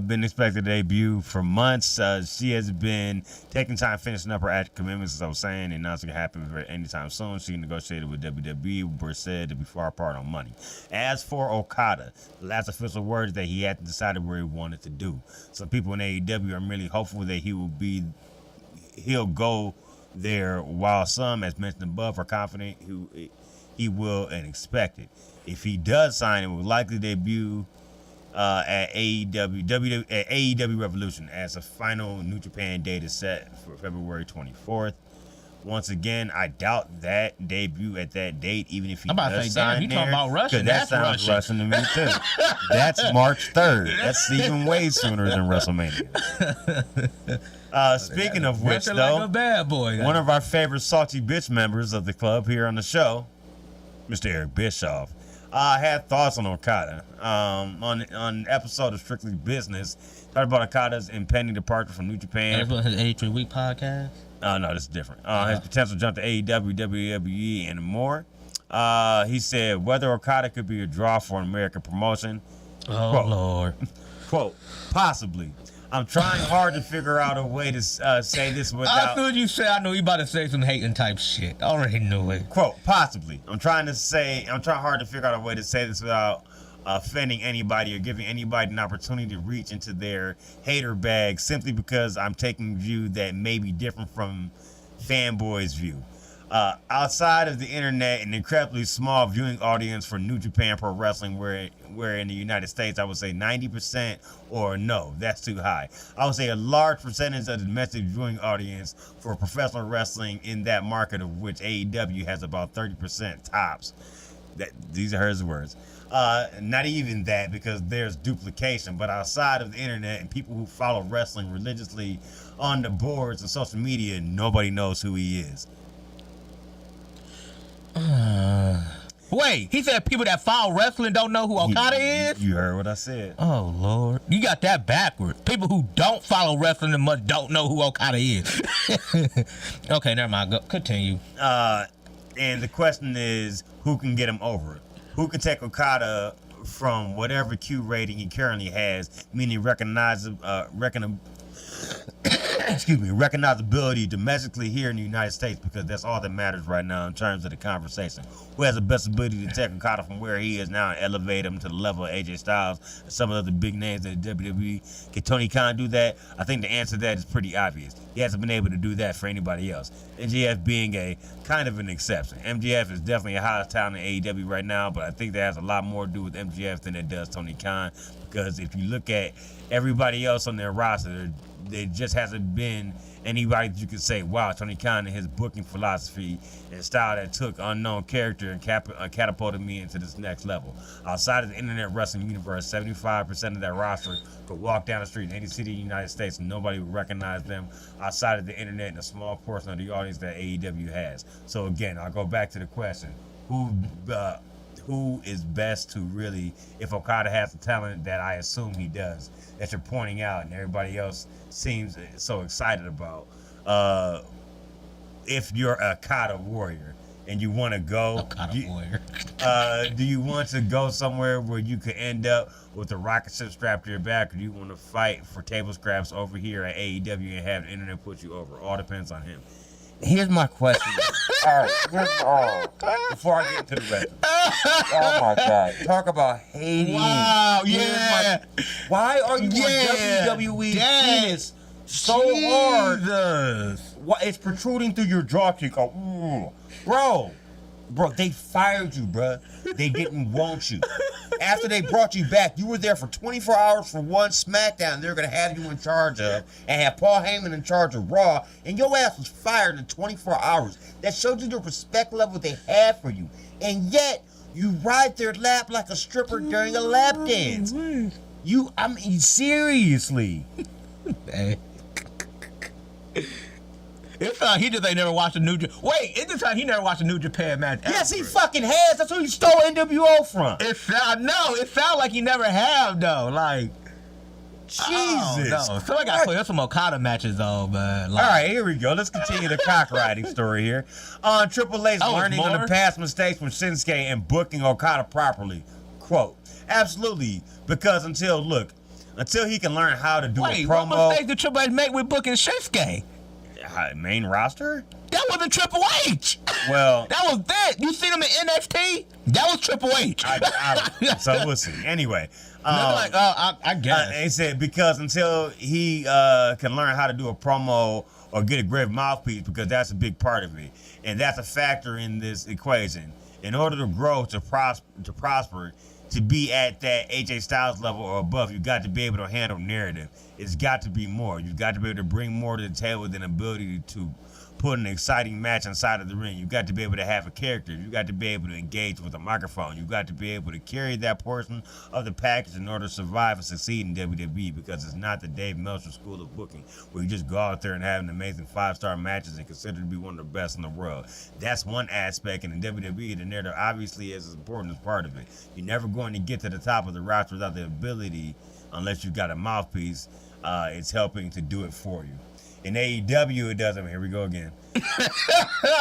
been expected to debut for months. She has been taking time finishing up her active commitments, as I was saying, and not going to happen anytime soon. She negotiated with WWE, were said to be far apart on money. As for Okada, the last official word is that he hadn't decided where he wanted to do. Some people in AEW are really hopeful that he'll go there, while some, as mentioned above, are confident he will and expect it. If he does sign, it will likely debut at AEW Revolution, as a final New Japan date is set for February 24th. Once again, I doubt that debut at that date, even if he does sign there. Talking about Russian? That sounds Russian to me too. That's March 3rd. That's even way sooner than WrestleMania. Speaking of which, though, like a bad boy, one of our favorite salty bitch members of the club here on the show, Mr. Eric Bischoff, had thoughts on Okada. On an episode of Strictly Business, talked about Okada's impending departure from New Japan. That's what his 83-week podcast? No, this is different. His potential jump to AEW, WWE, and more. He said whether Okada could be a draw for an American promotion. Oh, quote, Lord. Quote, possibly. I'm trying hard to figure out a way to say this As without soon as you said, I knew you about to say some hating type shit. I already knew it. quote possibly. I'm trying hard to figure out a way to say this without offending anybody or giving anybody an opportunity to reach into their hater bag simply because I'm taking a view that may be different from fanboys' view. Outside of the internet, an incredibly small viewing audience for New Japan Pro Wrestling, where in the United States I would say 90% or no, that's too high. I would say a large percentage of the domestic viewing audience for professional wrestling in that market, of which AEW has about 30% tops. These are his words. Not even that, because there's duplication, but outside of the internet and people who follow wrestling religiously on the boards and social media, nobody knows who he is. Wait, he said people that follow wrestling don't know who Okada is? You heard what I said. Oh, Lord. You got that backwards. People who don't follow wrestling that much don't know who Okada is. Okay, never mind. Go, continue. And the question is, who can get him over? Who can take Okada from whatever Q rating he currently has, meaning recognizability domestically here in the United States, because that's all that matters right now in terms of the conversation. Who has the best ability to take Okada from where he is now and elevate him to the level of AJ Styles and some of the big names in the WWE? Can Tony Khan do that? I think the answer to that is pretty obvious. He hasn't been able to do that for anybody else. MJF being a kind of an exception. MJF is definitely a hottest talent in AEW right now, but I think that has a lot more to do with MJF than it does Tony Khan, because if you look at everybody else on their roster, there just hasn't been anybody that you could say, wow, Tony Khan and his booking philosophy and style that took unknown character and catapulted me into this next level. Outside of the internet wrestling universe, 75% of that roster could walk down the street in any city in the United States and nobody would recognize them outside of the internet and a small portion of the audience that AEW has. So again, I'll go back to the question. Who is best to really, if Okada has the talent that I assume he does, that you're pointing out and everybody else seems so excited about, if you're a Okada warrior and you want to go, do you want to go somewhere where you could end up with a rocket ship strapped to your back, or do you want to fight for table scraps over here at AEW and have the internet put you over? All depends on him. Here's my question. All right, before I get into the rest. Oh my God! Talk about hating. Wow, yeah. Why are you on WWE penis so hard? Why it's protruding through your jaw cheek? Bro, they fired you, bro. They didn't want you. After they brought you back, you were there for 24 hours for one SmackDown they're going to have you in charge of, and have Paul Heyman in charge of Raw, and your ass was fired in 24 hours. That showed you the respect level they had for you. And yet, you ride their lap like a stripper during a lap dance. I mean, seriously. It's he just ain't never watched a New Japan. Wait, it's just he never watched a New Japan match. Yes, he fucking has. That's who he stole NWO from. It sounds like he never have though. Like, Jesus. No. So I got to play some Okada matches though, man. Like, all right, here we go. Let's continue the cock riding story here. On Triple H's learning on the past mistakes from Shinsuke and booking Okada properly. Quote, absolutely, because until he can learn how to do a promo. What mistake did Triple H make with booking Shinsuke? Main roster? That wasn't Triple H. Well, that was that. You seen him in NXT? That was Triple H. So we'll see. Anyway, I guess. He said because until he can learn how to do a promo or get a great mouthpiece, because that's a big part of it, and that's a factor in this equation. In order to grow, to prosper, to be at that AJ Styles level or above, you got to be able to handle narrative. It's got to be more. You've got to be able to bring more to the table than ability to put an exciting match inside of the ring. You've got to be able to have a character. You've got to be able to engage with a microphone. You've got to be able to carry that portion of the package in order to survive and succeed in WWE, because it's not the Dave Meltzer school of booking where you just go out there and have an amazing 5-star matches and considered to be one of the best in the world. That's one aspect, and in WWE, the narrative obviously is as important as part of it. You're never going to get to the top of the roster without the ability, unless you've got a mouthpiece, it's helping to do it for you. In AEW, it doesn't. Here we go again.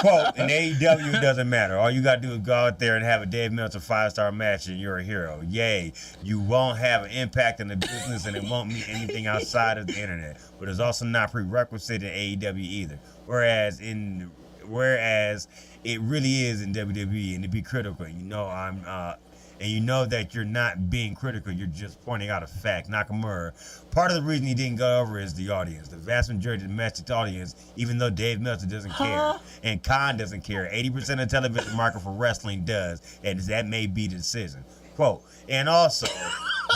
Quote, in AEW, it doesn't matter. All you got to do is go out there and have a Dave Meltzer 5-star match and you're a hero. Yay. You won't have an impact in the business and it won't mean anything outside of the internet. But it's also not prerequisite in AEW either. Whereas it really is in WWE, and to be critical, and you know that you're not being critical, you're just pointing out a fact. Nakamura, part of the reason he didn't go over is the audience. The vast majority of the domestic audience, even though Dave Meltzer doesn't care, and Khan doesn't care, 80% of the television market for wrestling does, and that may be the decision. Quote, and also,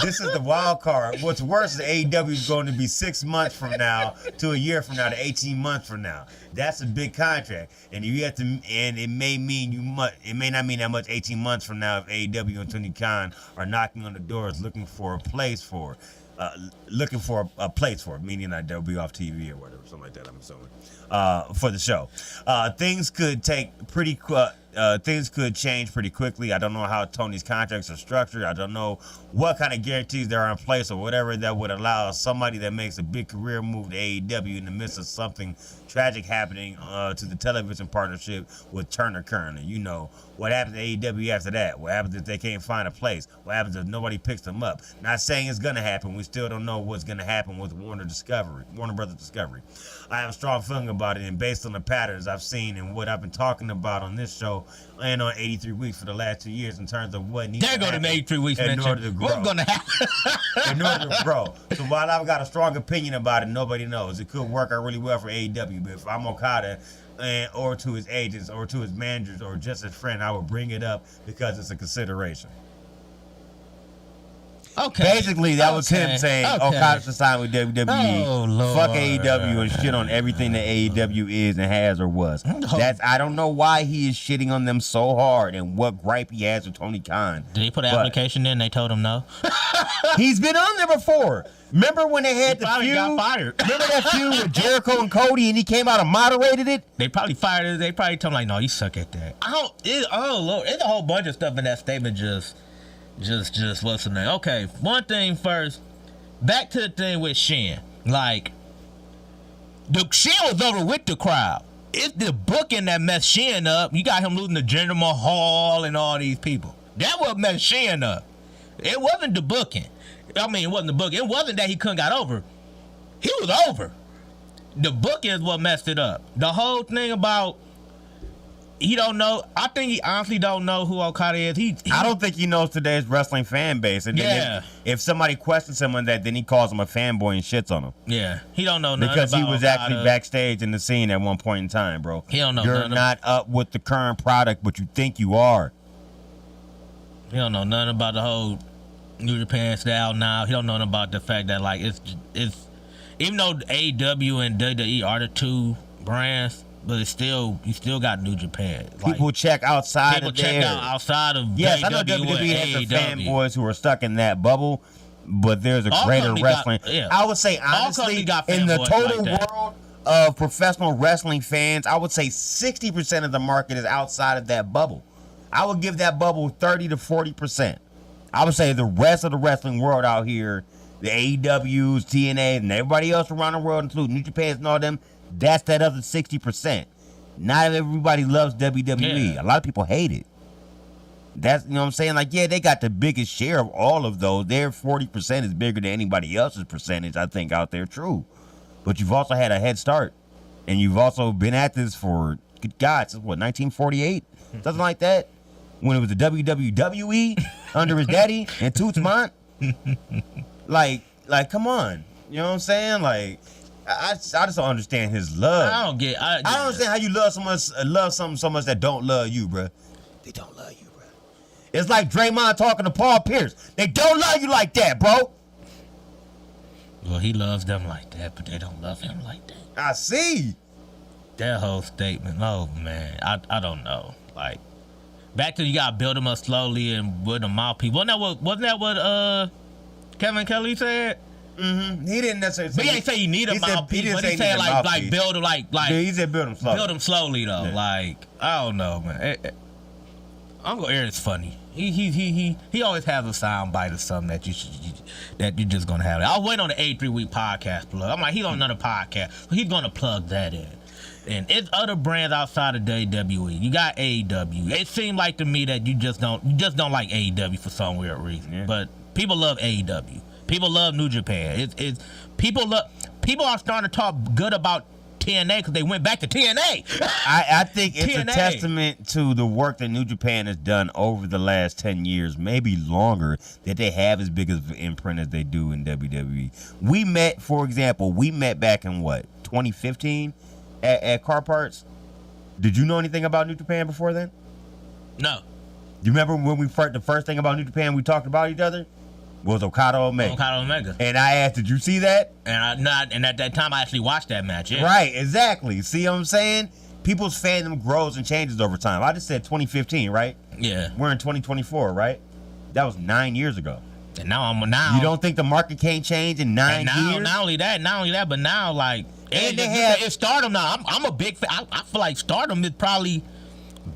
this is the wild card. What's worse is AEW is going to be 6 months from now to a year from now to 18 months from now. That's a big contract, and you have to. And it may mean it may not mean that much 18 months from now if AEW and Tony Khan are knocking on the doors looking for a place for, meaning that they'll be off TV or whatever, something like that. I'm assuming for the show. Things could change pretty quickly. I don't know how Tony's contracts are structured. I don't know what kind of guarantees there are in place or whatever that would allow somebody that makes a big career move to AEW in the midst of something tragic happening to the television partnership with Turner currently. You know, what happens to AEW after that? What happens if they can't find a place? What happens if nobody picks them up? Not saying it's going to happen. We still don't know what's going to happen with Warner Brothers Discovery. I have a strong feeling about it, and based on the patterns I've seen and what I've been talking about on this show and on 83 Weeks for the last 2 years in terms of what needs to happen 83 Weeks in order to grow. What's going to happen? In order to grow. So while I've got a strong opinion about it, nobody knows. It could work out really well for AEW, but if I'm Okada or to his agents or to his managers or just his friend, I would bring it up because it's a consideration. Okay. Basically, that was him saying, Okada should sign with WWE. Oh, Lord. Fuck AEW and shit on everything that AEW is and has or was. I don't know why he is shitting on them so hard and what gripe he has with Tony Khan. Did he put an application in and they told him no? He's been on there before. Remember when they had the feud? Got fired. Remember that feud with Jericho and Cody and he came out and moderated it? They probably fired him. They probably told him, like, no, you suck at that. Lord. There's a whole bunch of stuff in that statement just what's the name? Okay, one thing first. Back to the thing with Shin. Like, the Shin was over with the crowd. It's the booking that messed Shin up. You got him losing to Jinder Mahal and all these people. That what messed Shin up. It wasn't the booking. I mean, it wasn't the booking. It wasn't that he couldn't got over. He was over. The booking is what messed it up. The whole thing about he don't know. I think he honestly don't know who Okada is. I don't think he knows today's wrestling fan base. And then if somebody questions him on that, then he calls him a fanboy and shits on him. Yeah, he don't know nothing because about he was Okada. actually backstage in the scene at one point in time, bro. He don't know. You're not up with the current product, but you think you are. He don't know nothing about the whole New Japan style now. He don't know nothing about the fact that like it's even though AEW and WWE are the two brands. But it's still, you still got New Japan. Like, people check outside of there. outside of yes, WWE. I know WWE has the fanboys who are stuck in that bubble, but there's a greater wrestling. I would say, honestly, in the total world of professional wrestling fans, I would say 60% of the market is outside of that bubble. I would give that bubble 30 to 40%. I would say the rest of the wrestling world out here, the AEWs, TNA, and everybody else around the world, including New Japan and all them, that's that other 60%. Not everybody loves WWE. A lot of people hate it. That's, you know what I'm saying? Like, yeah, they got the biggest share of all of those. Their 40% is bigger than anybody else's percentage, I think, out there. True. But you've also had a head start. And you've also been at this for, good God, since what, 1948? Something like that? When it was the WWE under his daddy and Tootsmont? Like, come on. You know what I'm saying? Like, I just don't understand his love. I don't understand how you love something so much that don't love you, bro. They don't love you, bro. It's like Draymond talking to Paul Pierce. They don't love you like that, bro. Well, he loves them like that, but they don't love him like that. I see. That whole statement, oh man, I don't know. Like, back to you gotta build them up slowly and with the mouthpiece. Wasn't that what Kevin Kelly said? Mm-hmm. He didn't necessarily. But he ain't say you need a mouthpiece. But he said like build him like. Yeah, he said build him slowly. Build him slowly though. Yeah. Like, I don't know, man. Uncle Eric's funny. He always has a sound bite or something that that you're just gonna have. I'll wait on the 83-week podcast plug. I'm like, he's on another podcast, so he's gonna plug that in. And it's other brands outside of WWE. You got AEW. It seemed like to me that you just don't like AEW for some weird reason. Yeah. But people love AEW. People love New Japan. People are starting to talk good about TNA because they went back to TNA. I think it's TNA. a testament to the work that New Japan has done over the last 10 years, maybe longer, that they have as big of an imprint as they do in WWE. We met back in 2015 at Car Parts. Did you know anything about New Japan before then? No. You remember when the first thing about New Japan we talked about each other? Was Okada Omega. And I asked, did you see that? And at that time I actually watched that match. Yeah. Right, exactly. See what I'm saying? People's fandom grows and changes over time. I just said 2015, right? Yeah. We're in 2024, right? That was 9 years ago. And now you don't think the market can't change in 9 years? Not only that, but now like it's Stardom now. I'm a big fan. I feel like Stardom is probably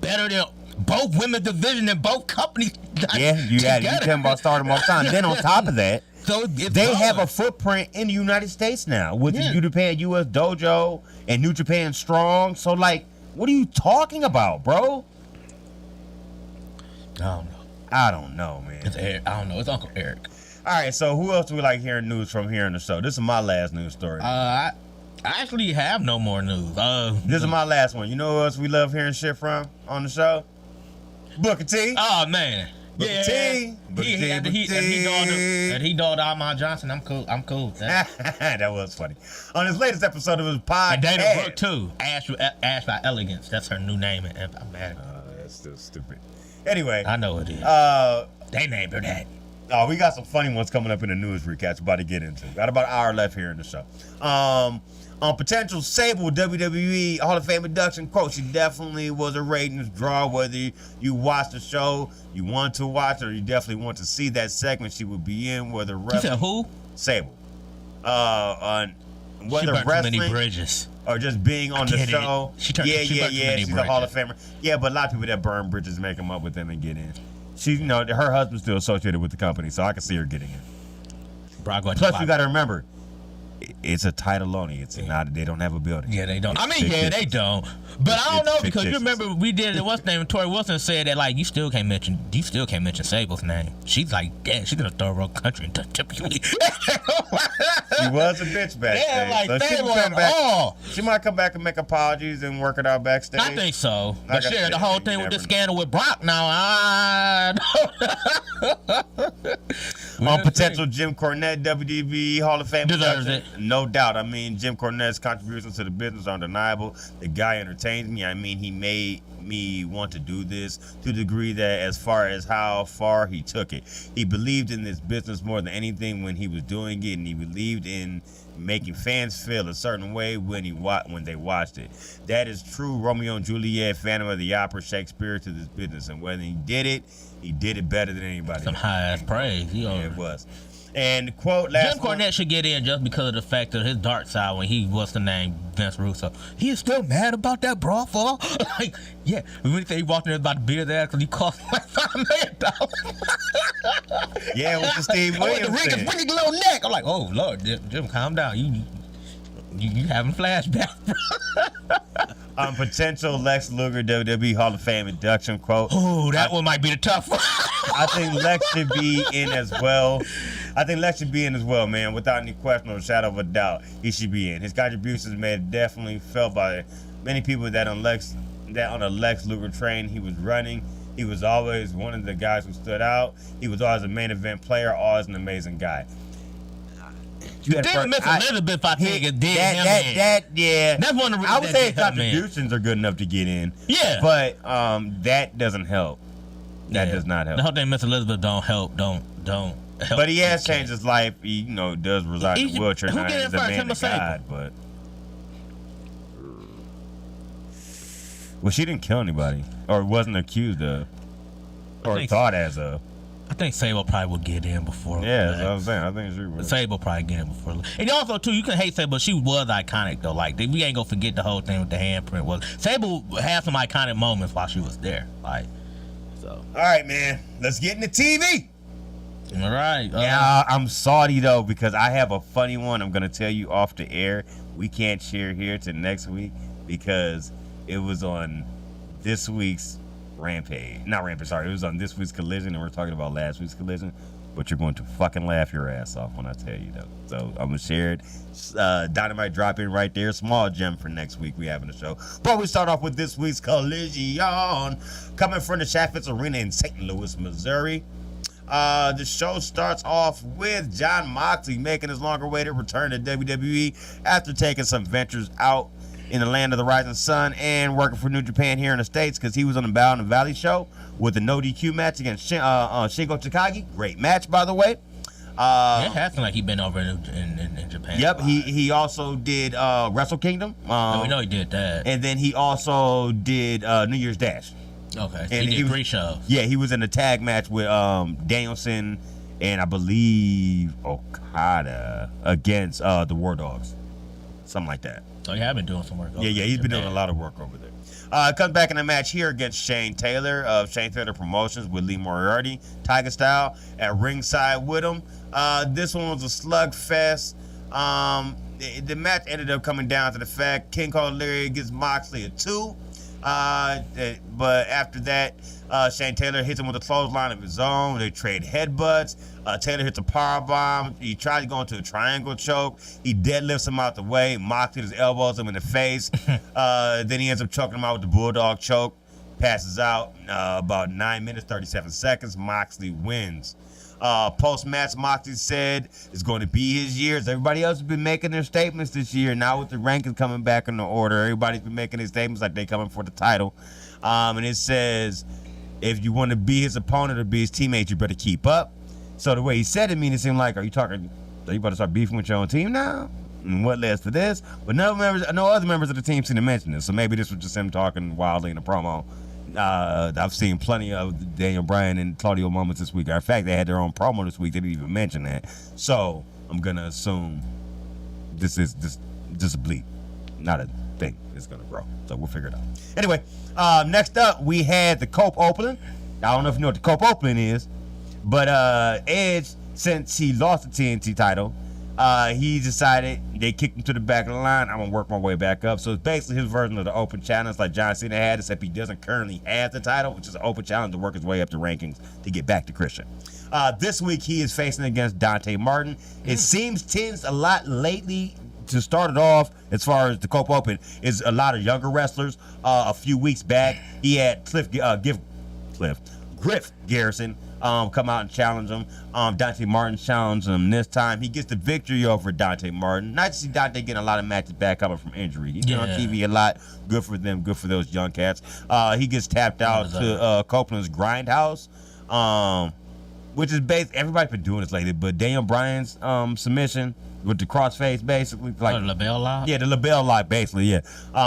better than both women's division and both companies. Yeah, you talking about Stardom all the time. Then on top of that, so they have a footprint in the United States now with the New Japan US Dojo and New Japan Strong. So like, what are you talking about, bro? I don't know, man. It's Eric. I don't know. It's Uncle Eric. All right, so who else do we like hearing news from here on the show? This is my last news story. I actually have no more news. This is my last one. You know who else we love hearing shit from on the show? Booker T. Oh man. Booker T. He dogged Ahmad Johnson. I'm cool with that. That was funny. On his latest episode of his podcast. And Dana Brooke too. Ash by Elegance. That's her new name. And I'm mad. That's still stupid. Anyway. I know it is. They named her that. Oh, we got some funny ones coming up in the news recap about to get into. Got about an hour left here in the show. On potential Sable WWE Hall of Fame induction, quote, she definitely was a ratings draw. Whether you watch the show, you want to watch, or you definitely want to see that segment she would be in. Whether You said who? Sable. On She whether burnt wrestling too many bridges. or just being on the show. She burnt She's too a many Hall of Famer. Yeah, but a lot of people that burn bridges make them up with them and get in. She, her husband's still associated with the company, so I can see her getting in. Plus, you got to remember, it's a title only. It's not. They don't have a building. Yeah, they don't. They don't. But I don't know because you remember we did it. What's name? Tori Wilson said that like you still can't mention Sable's name. She's like, yeah, she's gonna throw her country into WWE. She was a bitch backstage. Yeah, like so they were. She might come back and make apologies and work it out backstage. I think so. But shit, the whole thing with the scandal with Brock now. On potential Jim Cornette WWE Hall of Fame deserves it. No doubt. I mean, Jim Cornette's contributions to the business are undeniable. The guy entertains me. I mean, he made me want to do this to the degree that as far as how far he took it. He believed in this business more than anything when he was doing it, and he believed in making fans feel a certain way when they watched it. That is true Romeo and Juliet, Phantom of the Opera, Shakespeare to this business. And when he did it better than anybody. Some high-ass praise. Yeah, it was. And quote, last Jim Cornette should get in just because of the fact of his dark side when he was the name Vince Russo. He is still mad about that brawl fall. Like, yeah, when he walked in there about to beat his ass because he cost like $5 million. Yeah, with the Steve Williams. With the pretty little neck. I'm like, oh Lord, Jim, calm down. You having flashbacks, bro. Potential Lex Luger WWE Hall of Fame induction quote. Oh, that one might be the tough one. I think Lex should be in as well. Man, without any question or shadow of a doubt. He should be in. His contributions made definitely felt by many people that on a Lex Luger train he was running. He was always one of the guys who stood out. He was always a main event player, always an amazing guy. Damn, Miss Elizabeth, I think, is dead. Yeah. That's one of the reasons. I would say his contributions are good enough to get in. Yeah. But that doesn't help. That does not help. The whole thing, Miss Elizabeth, don't help. Don't help. But he has changed his life. He, does reside in a wheelchair now. He's a man of God, but. Well, she didn't kill anybody, or wasn't accused of, or thought as of. I think Sable probably would get in before. Yeah, that's what I'm saying. I think she would. Sable probably get in before. And also, too, you can hate Sable, but she was iconic, though. Like, we ain't gonna forget the whole thing with the handprint. Sable had some iconic moments while she was there. Like, So, All right, man. Let's get into TV. all right. Yeah, I'm salty though because I have a funny one. I'm gonna tell you off the air. We can't share here till next week because it was on this week's Rampage. Not Rampage, sorry. It was on this week's Collision, and we're talking about last week's Collision. But you're going to fucking laugh your ass off when I tell you though. So I'm gonna share it. Dynamite drop in right there. Small gem for next week we having a show. But we start off with this week's Collision coming from the Chaffetz Arena in St. Louis, Missouri. The show starts off with Jon Moxley making his longer-awaited return to WWE after taking some ventures out in the land of the rising sun and working for New Japan here in the States because he was on the Bound and Valley show with a no DQ match against Shingo Takagi. Great match, by the way. It has seemed like he's been over in Japan. Yep, he also did Wrestle Kingdom. We know he did that. And then he also did New Year's Dash. Okay, so And he did was, 3 shows. Yeah, he was in a tag match with Danielson and I believe Okada against the War Dogs. Something like that. So he have been doing some work. Yeah, he's been doing a lot of work over there. Comes back in a match here against Shane Taylor of Shane Taylor Promotions with Lee Moriarty, Tiger Style at ringside with him. This one was a slugfest. The match ended up coming down to the fact King Kong Lariat gives Moxley a 2. But after that, Shane Taylor hits him with a clothesline of his own. They trade headbutts. Taylor hits a powerbomb. He tries to go into a triangle choke. He deadlifts him out the way. Moxley his elbows him in the face. Then he ends up choking him out with the bulldog choke. Passes out. About 9 minutes, 37 seconds. Moxley wins. Post-match, Moxley said it's going to be his year. Everybody else has been making their statements this year. Now with the rankings coming back in the order, everybody's been making their statements like they coming for the title. And it says, if you want to be his opponent or be his teammate, you better keep up. So the way he said it, it seemed like, are you about to start beefing with your own team now? And what led to this? But no other members of the team seem to mention this. So maybe this was just him talking wildly in a promo. I've seen plenty of Daniel Bryan and Claudio moments this week. In fact, they had their own promo this week. They didn't even mention that. So I'm gonna assume this is just a bleep, not a thing. It's gonna grow. So we'll figure it out. Anyway, next up we had the Cope opening. I don't know if you know what the Cope opening is, but Edge, since he lost the TNT title, he decided they kicked him to the back of the line. I'm gonna work my way back up. So it's basically his version of the open challenge like John Cena had, except he doesn't currently have the title, which is an open challenge to work his way up the rankings to get back to Christian. This week he is facing against Dante Martin. It seems tends a lot lately to start it off as far as the Cope Open is a lot of younger wrestlers. A few weeks back he had Griff Garrison come out and challenge him. Dante Martin challenged him this time. He gets the victory over Dante Martin. Nice to see Dante getting a lot of matches back coming from injury. He's been on TV a lot. Good for them. Good for those young cats. He gets tapped out to Copeland's Grindhouse, which is everybody's been doing this lately, but Daniel Bryan's submission with the crossface, basically. Like the LaBelle lock? Yeah, the LaBelle lock, basically, yeah.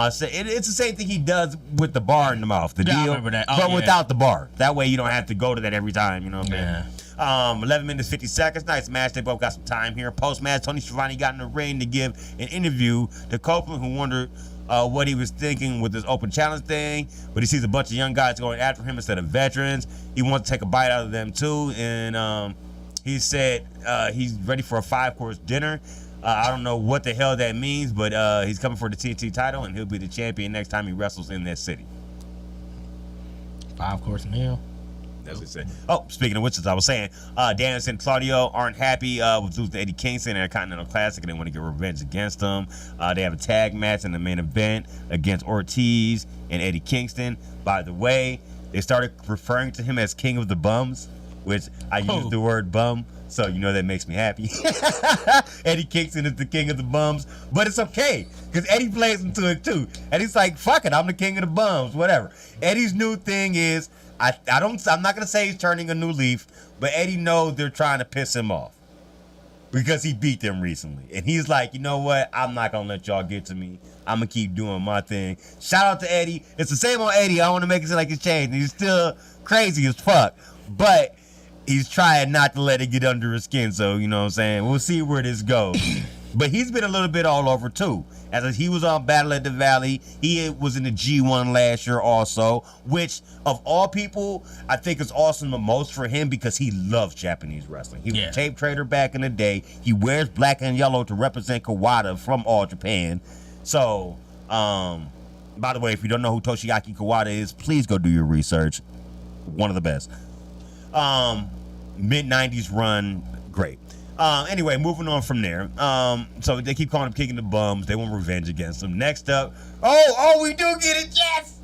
So it's the same thing he does with the bar in the mouth, the deal, I remember that. but without the bar. That way you don't have to go to that every time, you know what I'm saying? 11 minutes, 50 seconds. Nice match. They both got some time here. Post-match, Tony Schiavone got in the ring to give an interview to Copeland, who wondered what he was thinking with this open challenge thing, but he sees a bunch of young guys going after him instead of veterans. He wants to take a bite out of them too, and he said he's ready for a 5-course dinner. I don't know what the hell that means, but he's coming for the TNT title, and he'll be the champion next time he wrestles in that city. 5-course meal. That's what he said. Oh, speaking of which, as I was saying, Danielson and Claudio aren't happy with losing to Eddie Kingston in a Continental Classic, and they want to get revenge against them. They have a tag match in the main event against Ortiz and Eddie Kingston. By the way, they started referring to him as King of the Bums, which I use the word bum, so you know that makes me happy. Eddie Kingston is the king of the bums, but it's okay because Eddie plays into it too. Eddie's like, fuck it, I'm the king of the bums, whatever. Eddie's new thing is, I'm not gonna say he's turning a new leaf, but Eddie knows they're trying to piss him off because he beat them recently, and he's like, you know what? I'm not gonna let y'all get to me. I'm gonna keep doing my thing. Shout out to Eddie. It's the same on Eddie. I don't want to make it seem like it's changed. He's still crazy as fuck, but he's trying not to let it get under his skin. So, you know what I'm saying? We'll see where this goes. But he's been a little bit all over too. He was on Battle at the Valley. He was in the G1 last year also, which of all people, I think is awesome the most for him because he loves Japanese wrestling. He was a tape trader back in the day. He wears black and yellow to represent Kawada from All Japan. So, by the way, if you don't know who Toshiaki Kawada is, please go do your research. One of the best. Mid-90s run, great. Anyway, moving on from there. So they keep calling him kicking the bums. They want revenge against him. Next up, we do get it, yes!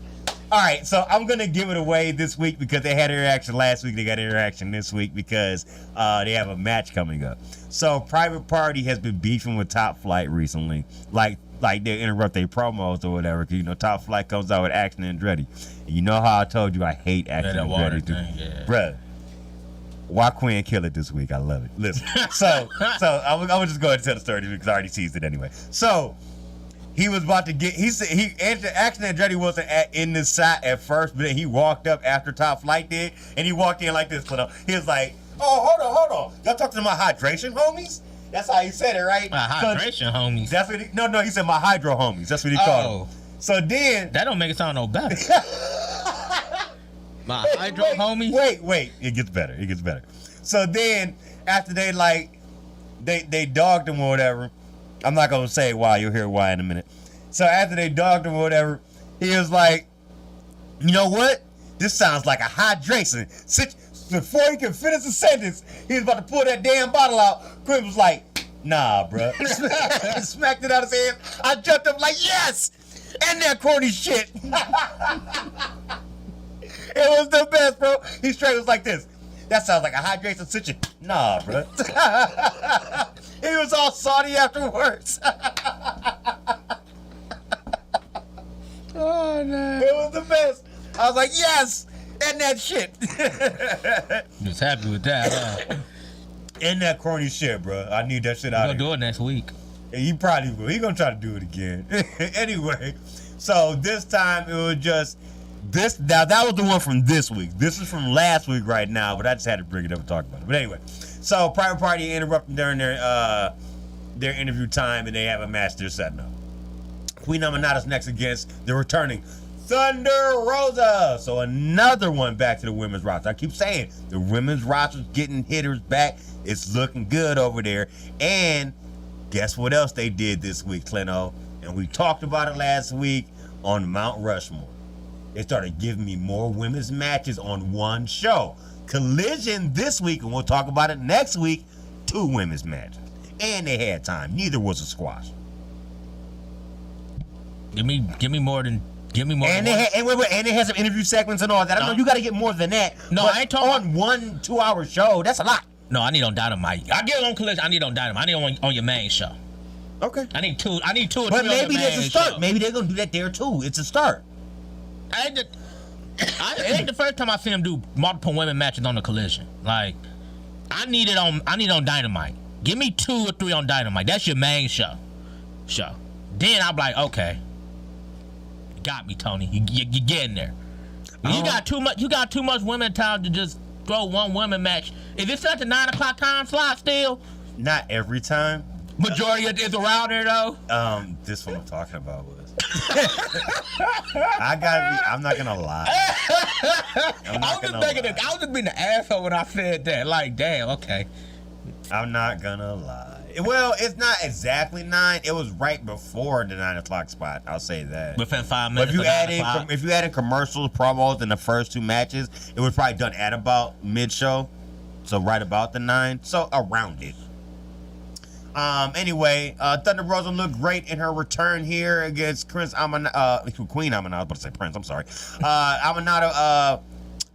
All right, so I'm going to give it away this week because they had interaction last week. They got interaction this week because they have a match coming up. So Private Party has been beefing with Top Flight recently. Like they interrupt their promos or whatever. Because, you know, Top Flight comes out with Action Andretti. And you know how I told you I hate Action Andretti. Bruh. Why Quinn kill it this week? I love it. Listen, so I was just going to tell the story because I already teased it anyway. So he was about to get. Action Andretti wasn't in this shot at first, but then he walked up after Top Flight did, and he walked in like this. He was like, "Oh, hold on, y'all talking about hydration, homies?" That's how he said it, right? Hydration, homies. That's what. He said my hydro homies. That's what he called them. So then that don't make it sound no better. My hydro homies. Wait. It gets better. So then, after they dogged him or whatever, I'm not gonna say why. You'll hear why in a minute. So after they dogged him or whatever, he was like, "You know what? This sounds like a hydration." Before he could finish the sentence, he was about to pull that damn bottle out. Quinn was like, "Nah, bro." Smacked it out of his hand. I jumped up like, "Yes!" And that corny shit. It was the best, bro. He straight was like this. That sounds like a hydration situation. Nah, bro. He was all salty afterwards. Oh, no. It was the best. I was like, yes. And that shit. You was happy with that, huh? And that corny shit, bro. I need that shit out of here. We'll do it next week. Yeah, he probably will. He gonna try to do it again. Anyway, so this time it was just... Now that was the one from this week. This is from last week right now, but I just had to bring it up and talk about it. But anyway, so Private Party interrupted during their interview time, and they have a match they're setting up. Queen Amanada's next against the returning Thunder Rosa. So another one back to the women's roster. I keep saying the women's roster's getting hitters back. It's looking good over there. And guess what else they did this week, Clino? And we talked about it last week on Mount Rushmore. They started giving me more women's matches on one show. Collision this week, and we'll talk about it next week, 2 women's matches. And they had time. Neither was a squash. Give me more than and they had some interview segments and all that. I know you got to get more than that. No, I ain't talking on 1 2-hour show. That's a lot. No, I need on Dynamite. I get on Collision. I need on Dynamite. I need on your main show. Okay. I need two or three. But maybe there's a start. Maybe they're gonna do that there too. It's a start. It ain't the first time I seen him do multiple women matches on the Collision. Like, I need on Dynamite. Give me 2 or 3 on Dynamite. That's your main show. Then I'm like, okay, got me, Tony. You getting there. You got too much women time to just throw one women match. Is this at the 9 o'clock time slot still? Not every time. Majority of it's around there though. This one I'm talking about was. I'm not gonna lie. I was just being an asshole when I said that. Like, damn, okay. I'm not gonna lie. Well, it's not exactly 9. It was right before the 9 o'clock spot. I'll say that. Within 5 minutes. But if you add in commercials, promos in the first 2 matches, it was probably done at about mid-show, so right about the 9, so around it. Anyway, Thunder Rosa looked great in her return here against Queen Amanada. I was about to say Prince. I'm sorry. Amanada.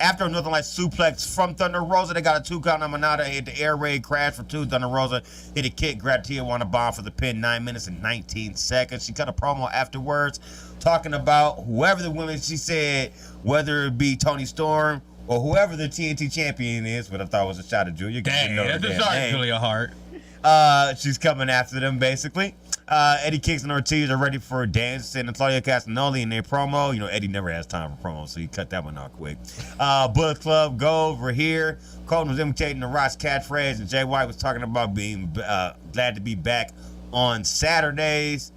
After a Northern Lights suplex from Thunder Rosa, they got a 2 count. Amanada hit the air raid crash for 2. Thunder Rosa hit a kick, grabbed Tijuana bomb for the pin. 9 minutes and 19 seconds. She cut a promo afterwards, talking about whoever the women. She said whether it be Toni Storm or whoever the TNT champion is, but I thought it was a shot at Julia. Dang, that's a shot at Julia Hart. She's coming after them, basically. Eddie Kingston and Ortiz are ready for Dance and Claudio Castagnoli in their promo. You know, Eddie never has time for promo, so he cut that one out quick. Bullet Club go over here. Colton was imitating the Rock's catchphrase, and Jay White was talking about being glad to be back on Saturdays.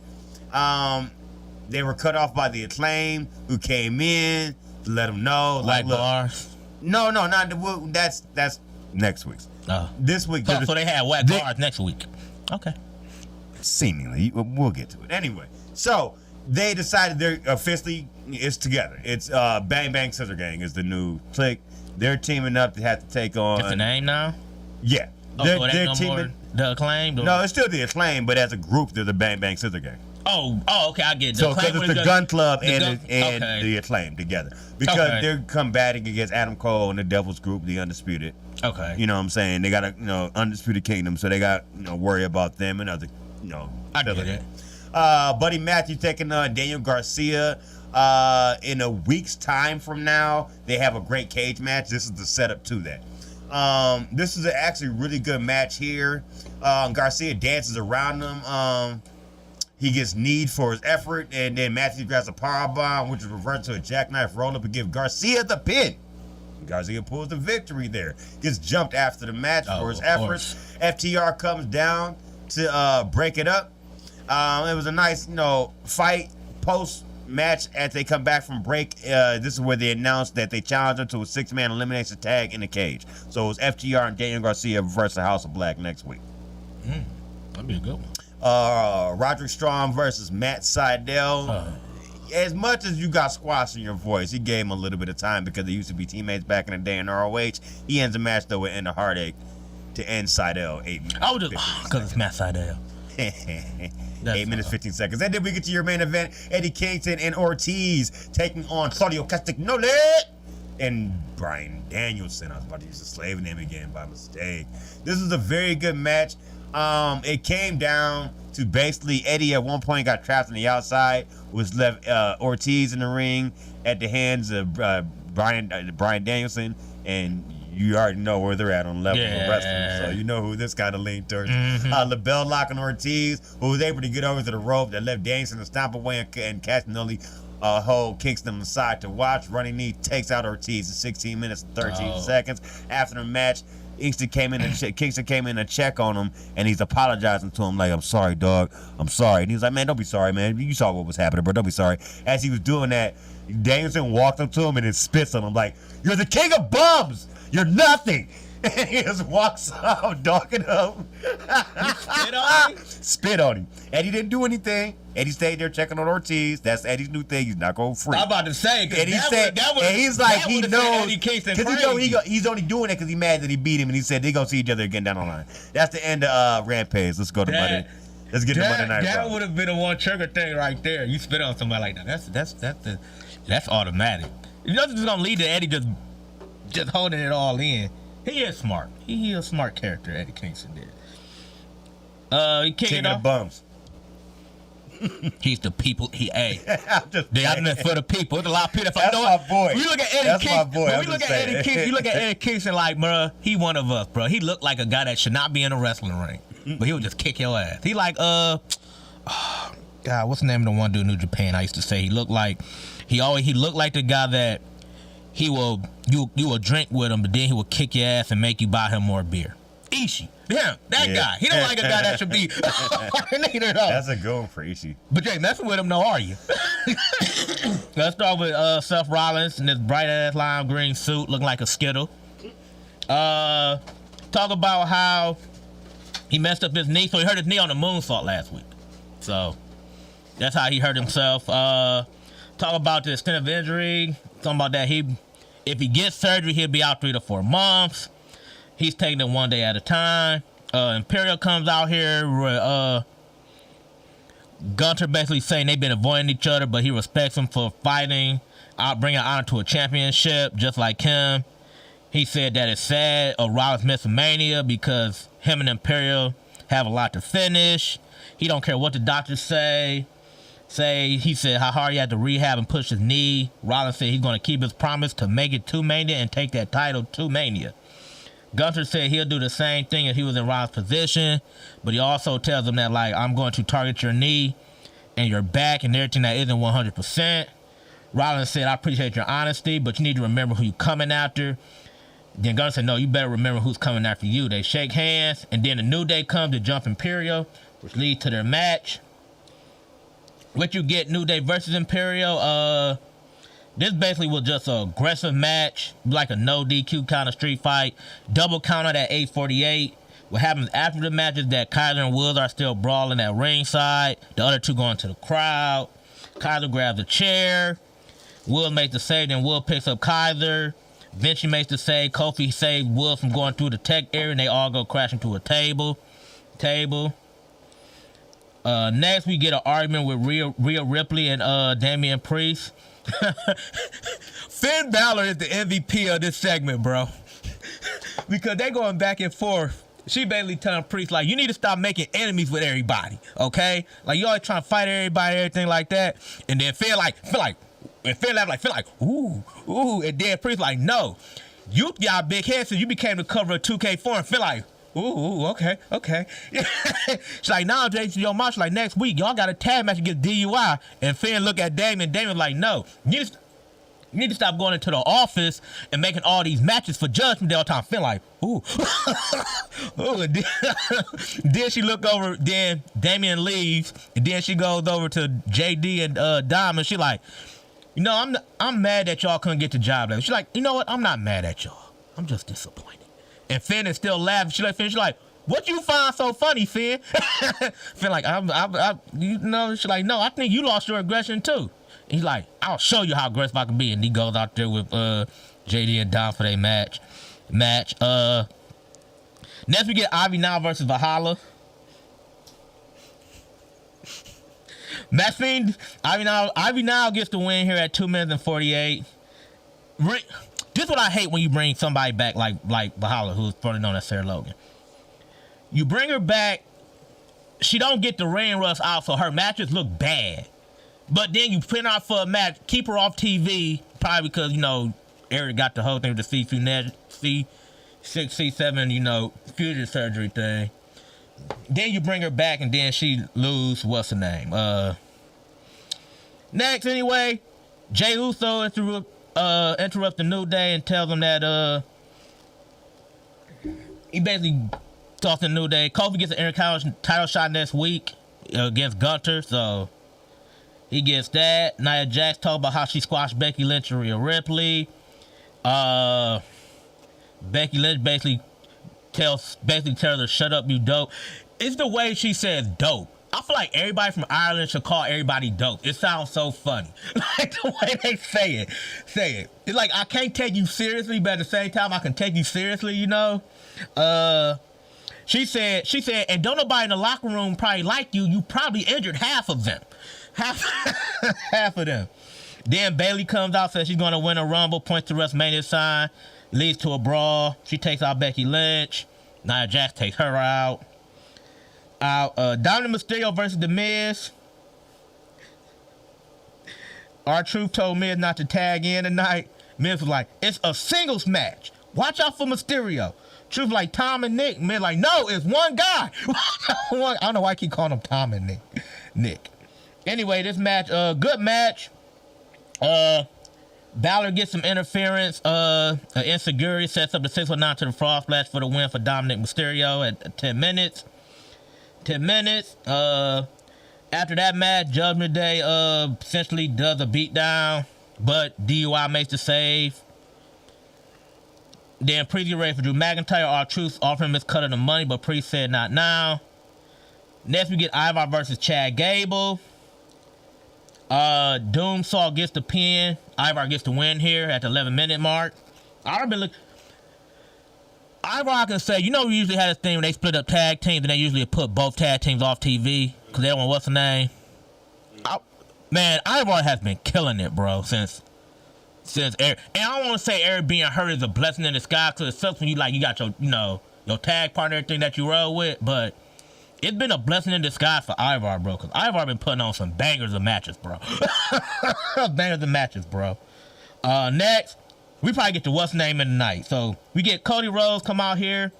They were cut off by the Acclaim, who came in to let them know. Like bars? No, not that's next week's. This week. So they had whack bars next week. Okay. Seemingly, we'll get to it anyway. So they decided they're officially it's together. It's Bang Bang Scissor Gang is the new clique. They're teaming up to have to take on. It's the name now. Yeah, they're no teaming. More the Acclaim. No, it's still the Acclaim, but as a group, they're the Bang Bang Scissor Gang. Oh, okay, I get it. So because it's the Gun Club and the Acclaim together, because they're combating against Adam Cole and the Devil's Group, the Undisputed. Okay. You know what I'm saying? They got a Undisputed Kingdom, so they got worry about them and other I get it. Buddy Matthews taking Daniel Garcia. In a week's time from now, they have a great cage match. This is the setup to that. This is actually a really good match here. Garcia dances around them. He gets kneed for his effort, and then Matthews grabs a powerbomb, which is reversed to a jackknife roll-up and give Garcia the pin. Garcia pulls the victory there. Gets jumped after the match for his efforts. FTR comes down to break it up. It was a nice, fight post-match as they come back from break. This is where they announced that they challenged them to a 6-man elimination tag in the cage. So it was FTR and Daniel Garcia versus the House of Black next week. That'd be a good one. Roderick Strong versus Matt Sydal. As much as you got squash in your voice, he gave him a little bit of time because they used to be teammates back in the day in ROH. He ends the match though with End of Heartache to end Sydal 8 minutes. I was just because it's Matt Sydal. 8 minutes 15 seconds. And then we get to your main event: Eddie Kingston and Ortiz taking on Claudio Castagnoli and Bryan Danielson. I was about to use the slave name again by mistake. This is a very good match. It came down to basically Eddie at one point got trapped on the outside, was left Ortiz in the ring at the hands of Bryan Danielson, and you already know where they're at on level of wrestling, so you know who this kind of leaned towards. LaBelle locking Ortiz, who was able to get over to the rope that left Danielson to stomp away, and Castagnoli hold Kingston on the side to watch. Running knee takes out Ortiz in 16 minutes and 13 seconds. After the match, Kingston came in to check on him, and he's apologizing to him like, "I'm sorry, dog. I'm sorry." And he was like, "Man, don't be sorry, man. You saw what was happening, bro. Don't be sorry." As he was doing that, Danielson walked up to him and then spits on him like, "You're the king of bums. You're nothing." And he just walks out, dogging him. Spit on him? Spit on him. Eddie didn't do anything. Eddie stayed there checking on Ortiz. That's Eddie's new thing. He's not going free. I'm about to say, and he's like, he knows, because he's only doing it because he's mad that he beat him, and he said they're gonna see each other again down the line. That's the end of Rampage. Let's go to Monday. Let's get to Monday Night Raw. That would have been a one trigger thing right there. You spit on somebody like that. That's automatic. You're not just gonna lead to Eddie just holding it all in. He is smart. He is a smart character, Eddie Kingston did. He King of the bums. He's the people. They got it for the people. There's a lot of people. That's my boy. You look at Eddie Kingston. You look at Eddie Kingston like, bro, he one of us, bro. He looked like a guy that should not be in a wrestling ring, but he would just kick your ass. He like God, what's the name of the one dude in New Japan? I used to say he looked like he looked like the guy that he will you will drink with him, but then he will kick your ass and make you buy him more beer. Ishii. Yeah, that guy. He don't like a guy that should be neither. That's a good one for Ishii. But you ain't messing with him, no, are you? Let's start with Seth Rollins in this bright ass lime green suit, looking like a Skittle. Talk about how he messed up his knee, so he hurt his knee on the moonsault last week. So that's how he hurt himself. Talk about the extent of injury. Talking about that if he gets surgery, he'll be out 3 to 4 months. He's taking it one day at a time. Imperial comes out here. Gunter basically saying they've been avoiding each other, but he respects him for fighting, bringing honor to a championship, just like him. He said that it's sad Rollins missed Mania because him and Imperial have a lot to finish. He don't care what the doctors say. He said how hard he had to rehab and push his knee. Rollins said he's going to keep his promise to make it to Mania and take that title to Mania. Gunther said he'll do the same thing if he was in Rollins' position, but he also tells him that, like, I'm going to target your knee and your back and everything that isn't 100%. Rollins said, I appreciate your honesty, but you need to remember who you're coming after. Then Gunther said, no, you better remember who's coming after you. They shake hands, and then the New Day comes to jump Imperial. which leads to their match. What you get, New Day versus Imperial. This basically was just an aggressive match, like a no DQ kind of street fight. Double count at 8:48. What happens after the match is that Kaiser and Woods are still brawling at ringside. The other two go into the crowd. Kaiser grabs a chair. Woods makes the save, then Woods picks up Kaiser. Vinci makes the save. Kofi saves Woods from going through the tech area, and they all go crashing to a table. Next, we get an argument with Rhea Ripley and Damian Priest. Finn Balor is the MVP of this segment, bro. Because they going back and forth. She basically telling Priest, like, you need to stop making enemies with everybody, okay? Like, you always trying to fight everybody, everything like that. And then Finn ooh. And then Priest like, no. You got big head since you became the cover of 2K4. And Finn like, ooh, okay. She's like, nah, Jason, your mom. She's like, next week, y'all got a tag match against DUI. And Finn look at Damon. Damon like, no. You need to stop going into the office and making all these matches for judgment all the time. Feel like, ooh. Ooh. And then she look over, then Damian leaves, and then she goes over to JD and Dom, and she like, you know, I'm mad that y'all couldn't get the job done. She's like, you know what? I'm not mad at y'all. I'm just disappointed. And Finn is still laughing. She's like, what you find so funny, Finn? Finn like, you know, she's like, no, I think you lost your aggression too. He's like, I'll show you how aggressive I can be. And he goes out there with JD and Dom for their match. Next we get Ivy Now versus Valhalla. Match fiend, Ivy Now gets the win here at 2 minutes and 48. This is what I hate when you bring somebody back like Valhalla, who's probably known as Sarah Logan. You bring her back, she don't get the ring rust out, so her matches look bad. But then you print out for a match, keep her off TV, probably because, you know, Eric got the whole thing with the C6, C7, you know, fusion surgery thing. Then you bring her back and then she lose, what's her name? Next, anyway, Jey Uso interrupts the New Day and tells them that he basically talks to the New Day. Kofi gets an Intercontinental title shot next week against Gunter, so he gets that. Nia Jax talk about how she squashed Becky Lynch and Rhea Ripley. Becky Lynch basically tells her to shut up, you dope. It's the way she says dope. I feel like everybody from Ireland should call everybody dope. It sounds so funny. Like the way they say it. It's like, I can't take you seriously, but at the same time I can take you seriously, you know? She said, and don't nobody in the locker room probably like you. You probably injured half of them. Half of them. Then Bayley comes out, says she's going to win a Rumble, points to WrestleMania sign, leads to a brawl. She takes out Becky Lynch. Nia Jax takes her out. Dominic Mysterio versus The Miz. R-Truth told Miz not to tag in tonight. Miz was like, it's a singles match. Watch out for Mysterio. Truth like Tom and Nick. Miz like, no, it's one guy. I don't know why I keep calling him Tom and Nick. Anyway, this match, good match. Balor gets some interference. Insecurity sets up the 619 to the Frog Splash for the win for Dominic Mysterio at 10 minutes. 10 minutes. After that match, Judgment Day essentially does a beatdown, but DUI makes the save. Then Priest get ready for Drew McIntyre. R-Truth offered him his cut of the money, but Priest said not now. Next, we get Ivar versus Chad Gable. Doomsaw gets the pin. Ivar gets the win here at the 11-minute mark. Ivar, I can say, you know, we usually had this thing when they split up tag teams and they usually put both tag teams off TV because they don't want what's the name. Man, Ivar has been killing it, bro, since Eric. And I don't want to say Eric being hurt is a blessing in disguise because it sucks when you got your, you know, your tag partner, everything that you roll with, but it's been a blessing in disguise for Ivar, bro, because Ivar been putting on some bangers of matches, bro. Next, we probably get to what's name in the night. So we get Cody Rhodes come out here.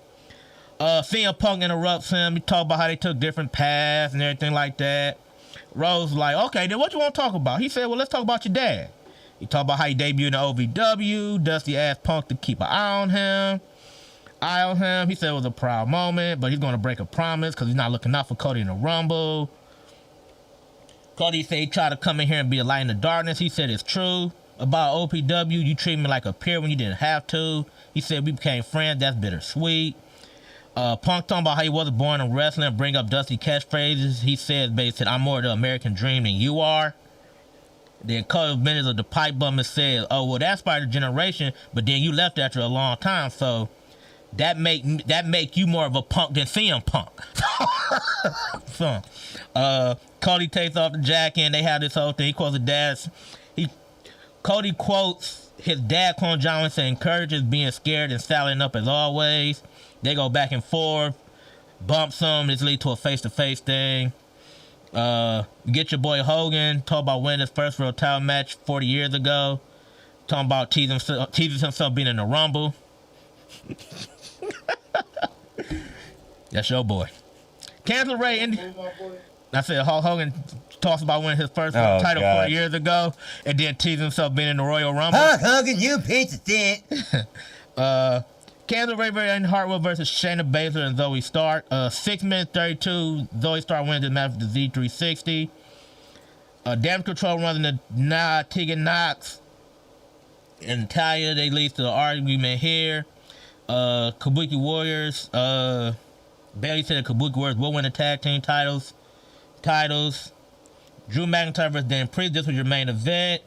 CM Punk interrupts him. He talk about how they took different paths and everything like that. Rhodes was like, okay, then what you want to talk about? He said, well, let's talk about your dad. He talked about how he debuted in the OVW. Dusty asked Punk to keep an eye on him. eye on him. He said it was a proud moment, but he's going to break a promise because he's not looking out for Cody in the Rumble. Cody said he tried to come in here and be a light in the darkness. He said it's true. About OPW, you treat me like a peer when you didn't have to. He said we became friends. That's bittersweet. Punk talking about how he wasn't born in wrestling and bring up dusty catchphrases. He said, basically, I'm more the American dream than you are. Then Cody minutes of the pipe bum and said, oh, well, that's part of the generation, but then you left after a long time, so that make you more of a punk than CM Punk. So, Cody takes off the jacket and they have this whole thing. He quotes his dad's. Cody quotes his dad, Clone John, saying, encourages being scared and saddling up as always. They go back and forth, bumps him. This leads to a face-to-face thing. Get your boy Hogan, talk about winning his first world title match 40 years ago. Talking about teasing himself being in the Rumble. That's your boy. Cancel Ray. I said Hulk Hogan talks about winning his first title 40 years ago, and then teasing himself being in the Royal Rumble. Hulk Hogan, you piece of shit. Candice LeRae and Hartwell versus Shayna Baszler and Zoe Stark. 6 minutes 32. Zoe Stark wins the match with the Z360. Damage Control runs into Tegan Knox and Natalia. They lead to the argument here. Kabuki Warriors. Bailey said the Kabuki Warriors will win the tag team titles. Drew McIntyre versus Dan Priest. This was your main event.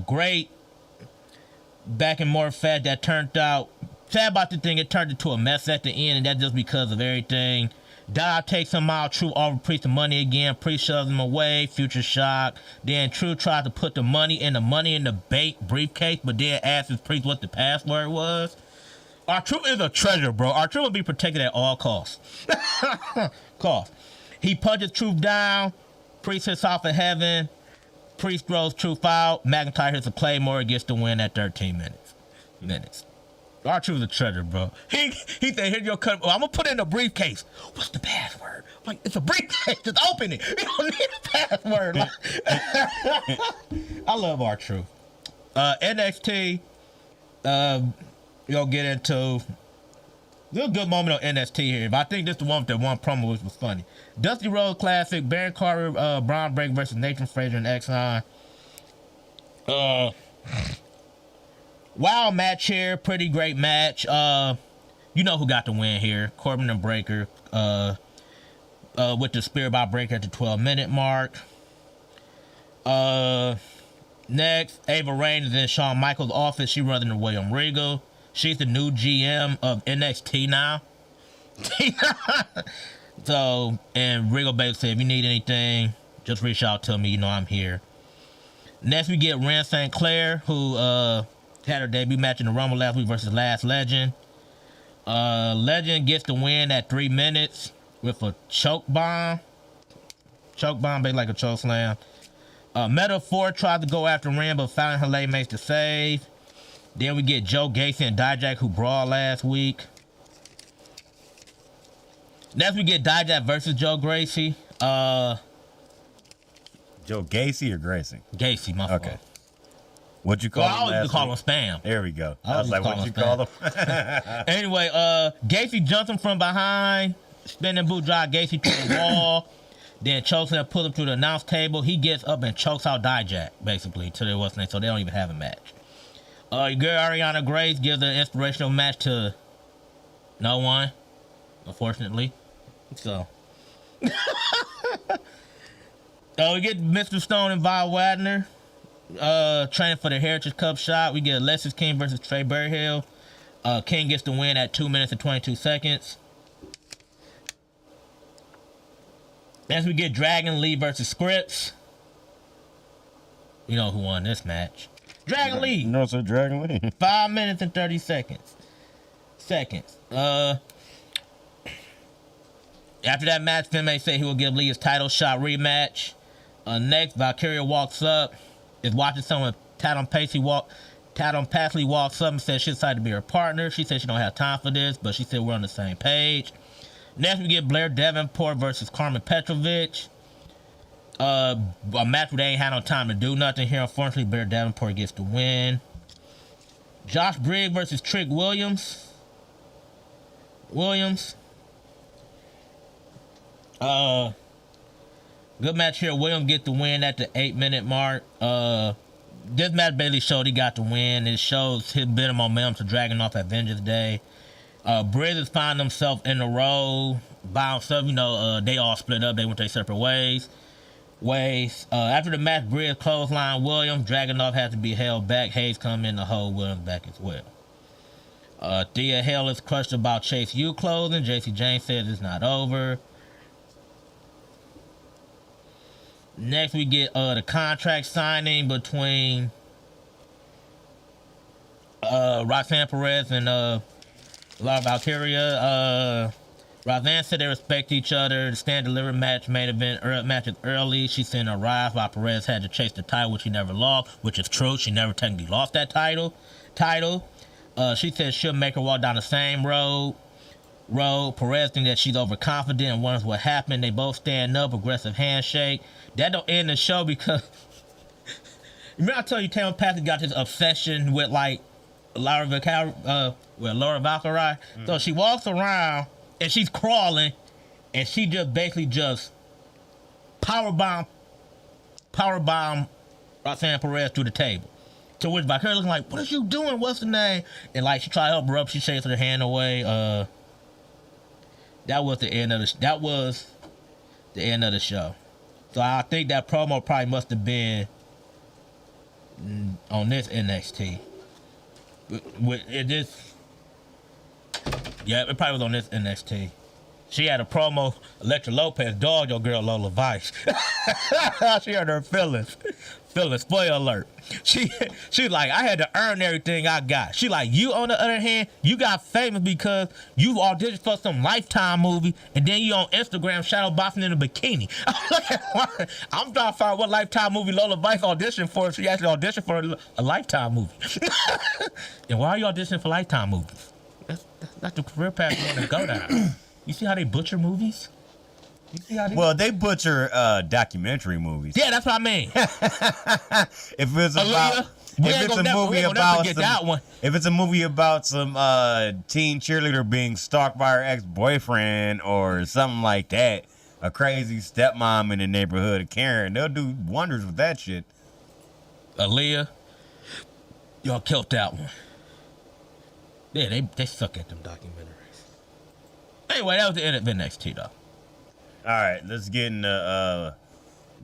Great back and more fat that turned out. Sad about the thing, it turned into a mess at the end, and that's just because of everything. Dive takes him out. True offers Priest the money again. Priest shoves him away. Future shock. Then True tried to put the money in the bait briefcase, but then asked his Priest what the password was. R-Truth is a treasure, bro. R-Truth will be protected at all costs. He punches Truth down. Priest hits off of heaven. Priest throws Truth out. McIntyre hits a Claymore, gets the win at 13 minutes. R-Truth is a treasure, bro. He said, here's your cut. Oh, I'm going to put it in a briefcase. What's the password? I'm like, it's a briefcase. Just open it. You don't need a password. I love R-Truth. NXT, you'll get into. There's a good moment on NXT here, but I think this is the one with that one promo which was funny. Dusty Rhodes Classic, Baron Carter, Braun Breaker versus Nathan Frazier and X-On. Wow match here, pretty great match. You know who got the win here, Corbin and Breaker, with the Spirit by Breaker at the 12-minute mark. Next, Ava Raine is in Shawn Michaels' office. She runs into William Regal. She's the new GM of NXT now. So, and Regal basically said, if you need anything, just reach out to me. You know I'm here. Next, we get Ren St. Clair, who had her debut match in the Rumble last week versus Last Legend. Legend gets the win at 3 minutes with a choke bomb. Choke bomb, basically like a choke slam. Metaphor tried to go after Ren, but found her late makes the save. Then we get Joe Gacy and Dijak, who brawled last week. Next, we get Dijak versus Joe Gracie. Joe Gacy or Gracie? Gacy, my fault. Okay. What'd you call him? I always used to call him Spam. There we go. I I was like, what'd you call him? Anyway, Gacy jumps him from behind. Spinning boot drive Gacy to the wall. Then chokes him and pulls him through the announce table. He gets up and chokes out Dijak, basically, to their what's name, so they don't even have a match. Your girl Ariana Grace gives an inspirational match to no one, unfortunately. So, we get Mr. Stone and Vi Wagner training for the Heritage Cup shot. We get Alexis King versus Trey Berhill. King gets the win at 2 minutes and 22 seconds. Next, we get Dragon Lee versus Scripps. You know who won this match. Dragon Lee. No, sir, Dragon Lee. 5 minutes and 30 seconds. After that match, Finlay said he will give Lee his title shot rematch. Next, Valkyria walks up, is watching someone. Tatum Pasley walks up and says she's excited to be her partner. She said she don't have time for this, but she said we're on the same page. Next, we get Blair Davenport versus Carmen Petrovich. A match where they ain't had no time to do nothing here. Unfortunately, Blair Davenport gets the win. Josh Briggs versus Trick Williams. Williams. Good match here. Williams get the win at the 8-minute mark. This match basically showed he got the win. It shows his bit of momentum to dragging off at Vengeance Day. Bridges found himself in the road by himself. They all split up. They went their separate ways. After the match, Bridges clothesline Williams. Dragunov had to be held back. Hayes come in to hold Williams back as well. Thea Hale is crushed about Chase U closing. JC James says it's not over. Next, we get the contract signing between Roxanne Perez and La Valkyria. Roxanne said they respect each other. The stand deliver match main event matches early. She sent a rise while Perez had to chase the title, which she never lost, which is true. She never technically lost that title. She said she'll make her walk down the same road. Perez thinks that she's overconfident and wonders what happened. They both stand up, aggressive handshake. That don't end the show because remember I told you Taylor Patrick got this obsession with like Laura Valkyrie. So she walks around and she's crawling and she just basically powerbomb Roxanne Perez through the table. To which Valkyrie looking like, what is you doing? What's the name? And like she tried to help her up, she shakes her hand away. That was the end of the show. So I think that promo probably must have been on this NXT. It probably was on this NXT. She had a promo, Electra Lopez, dog your girl Lola Vice. She had her feelings. Spoiler alert. She's like, I had to earn everything I got. She like, you on the other hand, you got famous because you auditioned for some Lifetime movie and then you on Instagram shadow boxing in a bikini. I'm trying to find out what Lifetime movie Lola Vice auditioned for if she actually auditioned for a Lifetime movie. And why are you auditioning for Lifetime movies? That's the career path you want to go down. You see how they butcher movies? Well, they butcher documentary movies. Yeah, that's what I mean. If it's a movie about some teen cheerleader being stalked by her ex-boyfriend or something like that, a crazy stepmom in the neighborhood of Karen, they'll do wonders with that shit. Aaliyah, y'all killed that one. Yeah, they suck at them documentaries. Anyway, that was the end of NXT, though. All right, let's get into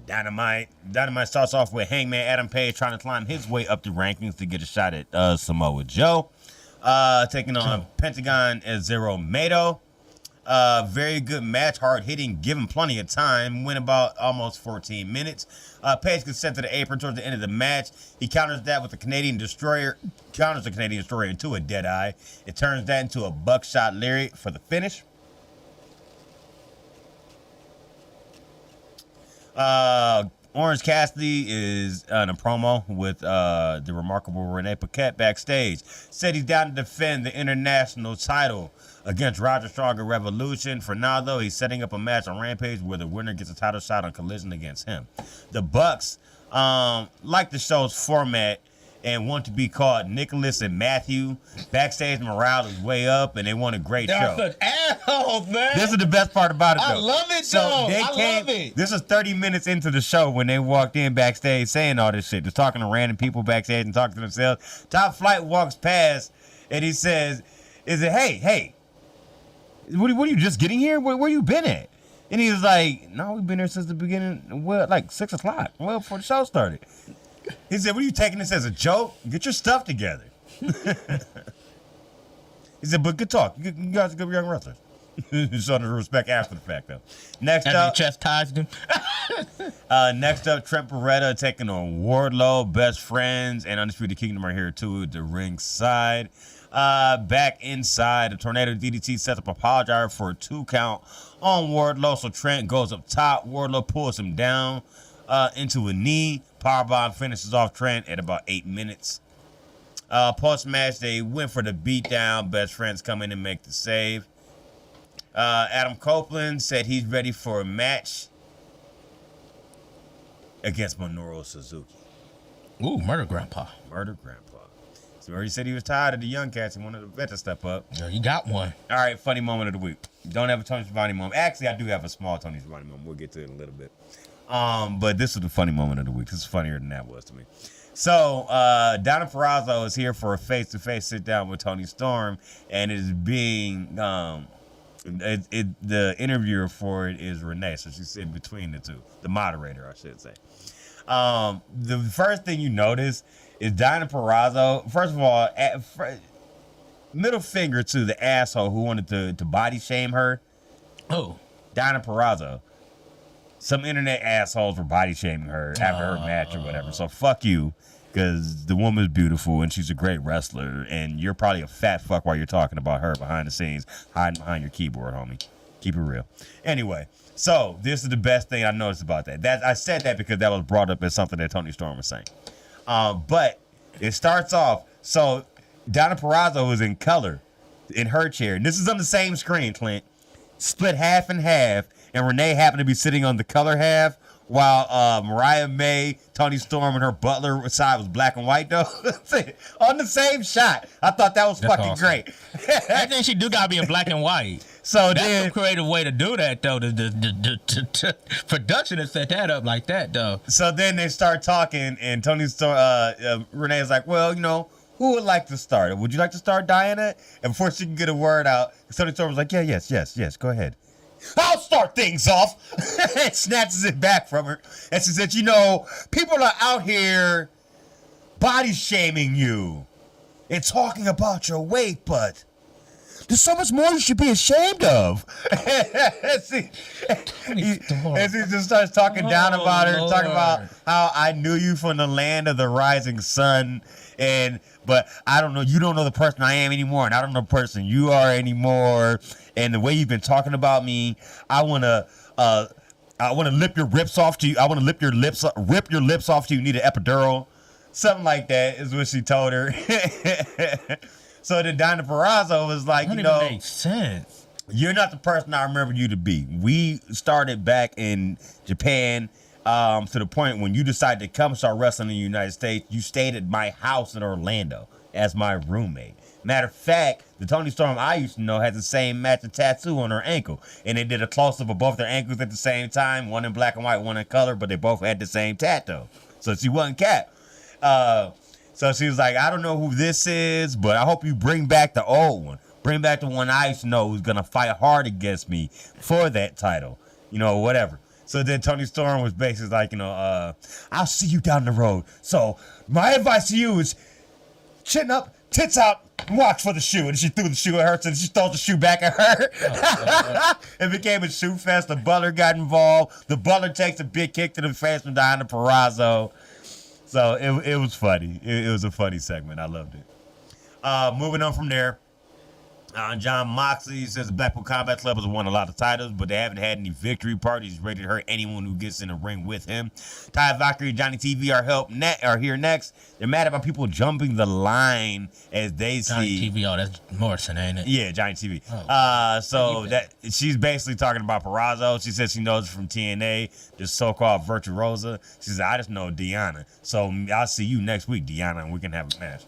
Dynamite. Dynamite starts off with Hangman Adam Page trying to climb his way up the rankings to get a shot at Samoa Joe. Taking on Pentagon and Zero Mato. Very good match, hard hitting, given plenty of time. Went about almost 14 minutes. Page gets sent to the apron towards the end of the match. He counters that with a Canadian Destroyer. Counters the Canadian Destroyer into a Deadeye. It turns that into a buckshot lariat for the finish. Orange Cassidy is in a promo with the remarkable Renee Paquette backstage. Said he's down to defend the international title against Roger Strong at Revolution. For now, though, he's setting up a match on Rampage where the winner gets a title shot on Collision against him. The Bucks like the show's format and want to be called Nicholas and Matthew. Backstage morale is way up, and they want a great show. They're such assholes, man. This is the best part about it, though. I love it, so though. love it. This is 30 minutes into the show when they walked in backstage saying all this shit. Just talking to random people backstage and talking to themselves. Top Flight walks past, and he says, hey, what are you just getting here? Where you been at? And he was like, no, we've been here since the beginning, well, like 6 o'clock, well, before the show started. He said, what are you taking this as a joke? Get your stuff together. He said, but good talk. You guys are good young wrestlers. Showing the respect after the fact, though. Next up, chastised him. Next up, Trent Beretta taking on Wardlow. Best Friends and Undisputed Kingdom are here, too, at the ringside. Back inside, the Tornado DDT sets up a power driver for a 2 count on Wardlow. So Trent goes up top. Wardlow pulls him down into a knee. Powerbomb finishes off Trent at about 8 minutes. Post-match, they went for the beatdown. Best Friends come in and make the save. Adam Copeland said he's ready for a match against Minoru Suzuki. Ooh, Murder Grandpa. Murder Grandpa. So he said he was tired of the young cats and wanted the vet to step up. Yeah, you got one. All right, funny moment of the week. Don't have a Tony Schiavone moment. Actually, I do have a small Tony Schiavone moment. We'll get to it in a little bit. But this is the funny moment of the week. This is funnier than that was to me. So, Donna Purrazzo is here for a face-to-face sit-down with Tony Storm, and it is being, the interviewer for it is Renee, so she's sitting between the two. The moderator, I should say. The first thing you notice is Donna Purrazzo, first of all, middle finger to the asshole who wanted to body shame her. Oh. Donna Purrazzo. Some internet assholes were body shaming her after her match or whatever. So fuck you, because the woman's beautiful and she's a great wrestler, and you're probably a fat fuck while you're talking about her behind the scenes, hiding behind your keyboard, homie. Keep it real. Anyway, so this is the best thing I noticed about that. I said that because that was brought up as something that Tony Storm was saying. But it starts off, so Donna Purrazzo was in color in her chair. And this is on the same screen, Clint. Split half and half, and Renee happened to be sitting on the color half, while Mariah May, Tony Storm, and her butler side was black and white, though. On the same shot. I thought that was fucking awesome. great. I think she do gotta be in black and white. So That's then, a creative way to do that, though. The production has set that up like that, though. so then they start talking, and Tony Storm, Renee's like, well, you know, who would like to start? Would you like to start, Diana? And before she can get a word out, Tony Storm was like, yeah, yes, go ahead. I'll start things off. And snatches it back from her. And she said, you know, people are out here body shaming you and talking about your weight, but there's so much more you should be ashamed of. And she just starts talking down about her, Lord. talking about how I knew you from the land of the rising sun. But I don't know, you don't know the person I am anymore, and I don't know the person you are anymore. And the way you've been talking about me, I wanna lip your lips off to you. I wanna rip your lips off to you. You need an epidural. Something like that is what she told her. So then Donna Purrazzo was like, That you don't know, even make sense. you're not the person I remember you to be. We started back in Japan to the point when you decided to come start wrestling in the United States, you stayed at my house in Orlando as my roommate. Matter of fact, the Tony Storm I used to know had the same matching tattoo on her ankle. And they did a close-up of both their ankles at the same time, one in black and white, one in color, but they both had the same tattoo. So she wasn't Cap. So she was like, I don't know who this is, but I hope you bring back the old one. Bring back the one I used to know who's going to fight hard against me for that title. You know, whatever. So then Tony Storm was basically like, you know, I'll see you down the road. So my advice to you is chin up, tits out, and watch for the shoe. And she threw the shoe at her, so she stole the shoe back at her. It became a shoe fest. The butler got involved. The butler takes a big kick to the face from Diana Purrazzo. So it was funny. It was a funny segment. I loved it. Moving on from there. John Moxley says the Blackpool Combat Club has won a lot of titles, but they haven't had any victory parties ready to hurt anyone who gets in the ring with him. Ty Valkyrie and Johnny TV are here next. They're mad about people jumping the line as they Johnny see. TV, that's Morrison, ain't it? Yeah, Johnny TV. Oh. So that she's basically talking about Purrazzo. She says she knows from TNA, this so-called Virtuosa. She says, I just know Deanna. So I'll see you next week, Deanna, and we can have a match.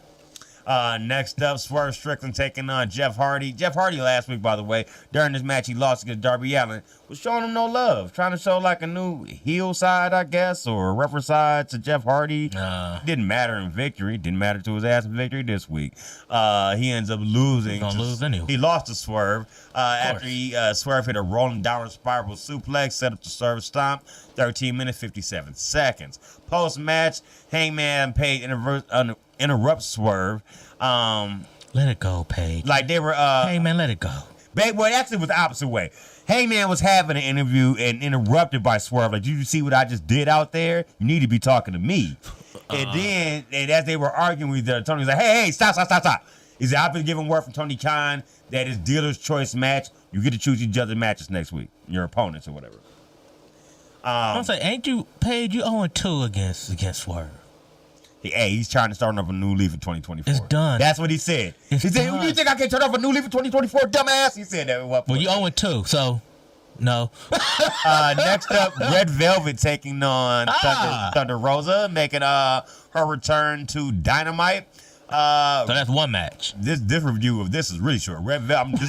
Next up, Swerve Strickland taking on Jeff Hardy. Jeff Hardy last week, by the way, during this match he lost against Darby Allin, was showing him no love, trying to show like a new heel side, I guess, or a reference side to Jeff Hardy. Didn't matter in victory. Didn't matter to his ass in victory this week. He ends up losing. He's gonna lose anyway. He lost to Swerve after Swerve hit a rolling downward spiral suplex, set up the Swerve stomp. 13 minutes, 57 seconds. Post-match, Hangman Page interrupts Swerve. Let it go, Paige. Like they were. Hey, man, let it go. Well, actually, it was the opposite way. Hangman was having an interview and interrupted by Swerve. Like, did you see what I just did out there? You need to be talking to me. And as they were arguing with Tony was like, hey, stop. He said, I've been given word from Tony Khan that his dealer's choice match, you get to choose each other's matches next week, your opponents or whatever. I'm saying, ain't you, Paige, you 0-2 against Swerve. Hey, he's trying to start off a new leaf in 2024. It's done. That's what he said. It's he said, done. you think I can turn off a new leaf in 2024, dumbass? He said that at one point. Well, you 0-2, so no. Next up, Red Velvet taking on Thunder Rosa, making her return to Dynamite. So that's one match. This review of this is really short. Red Velvet.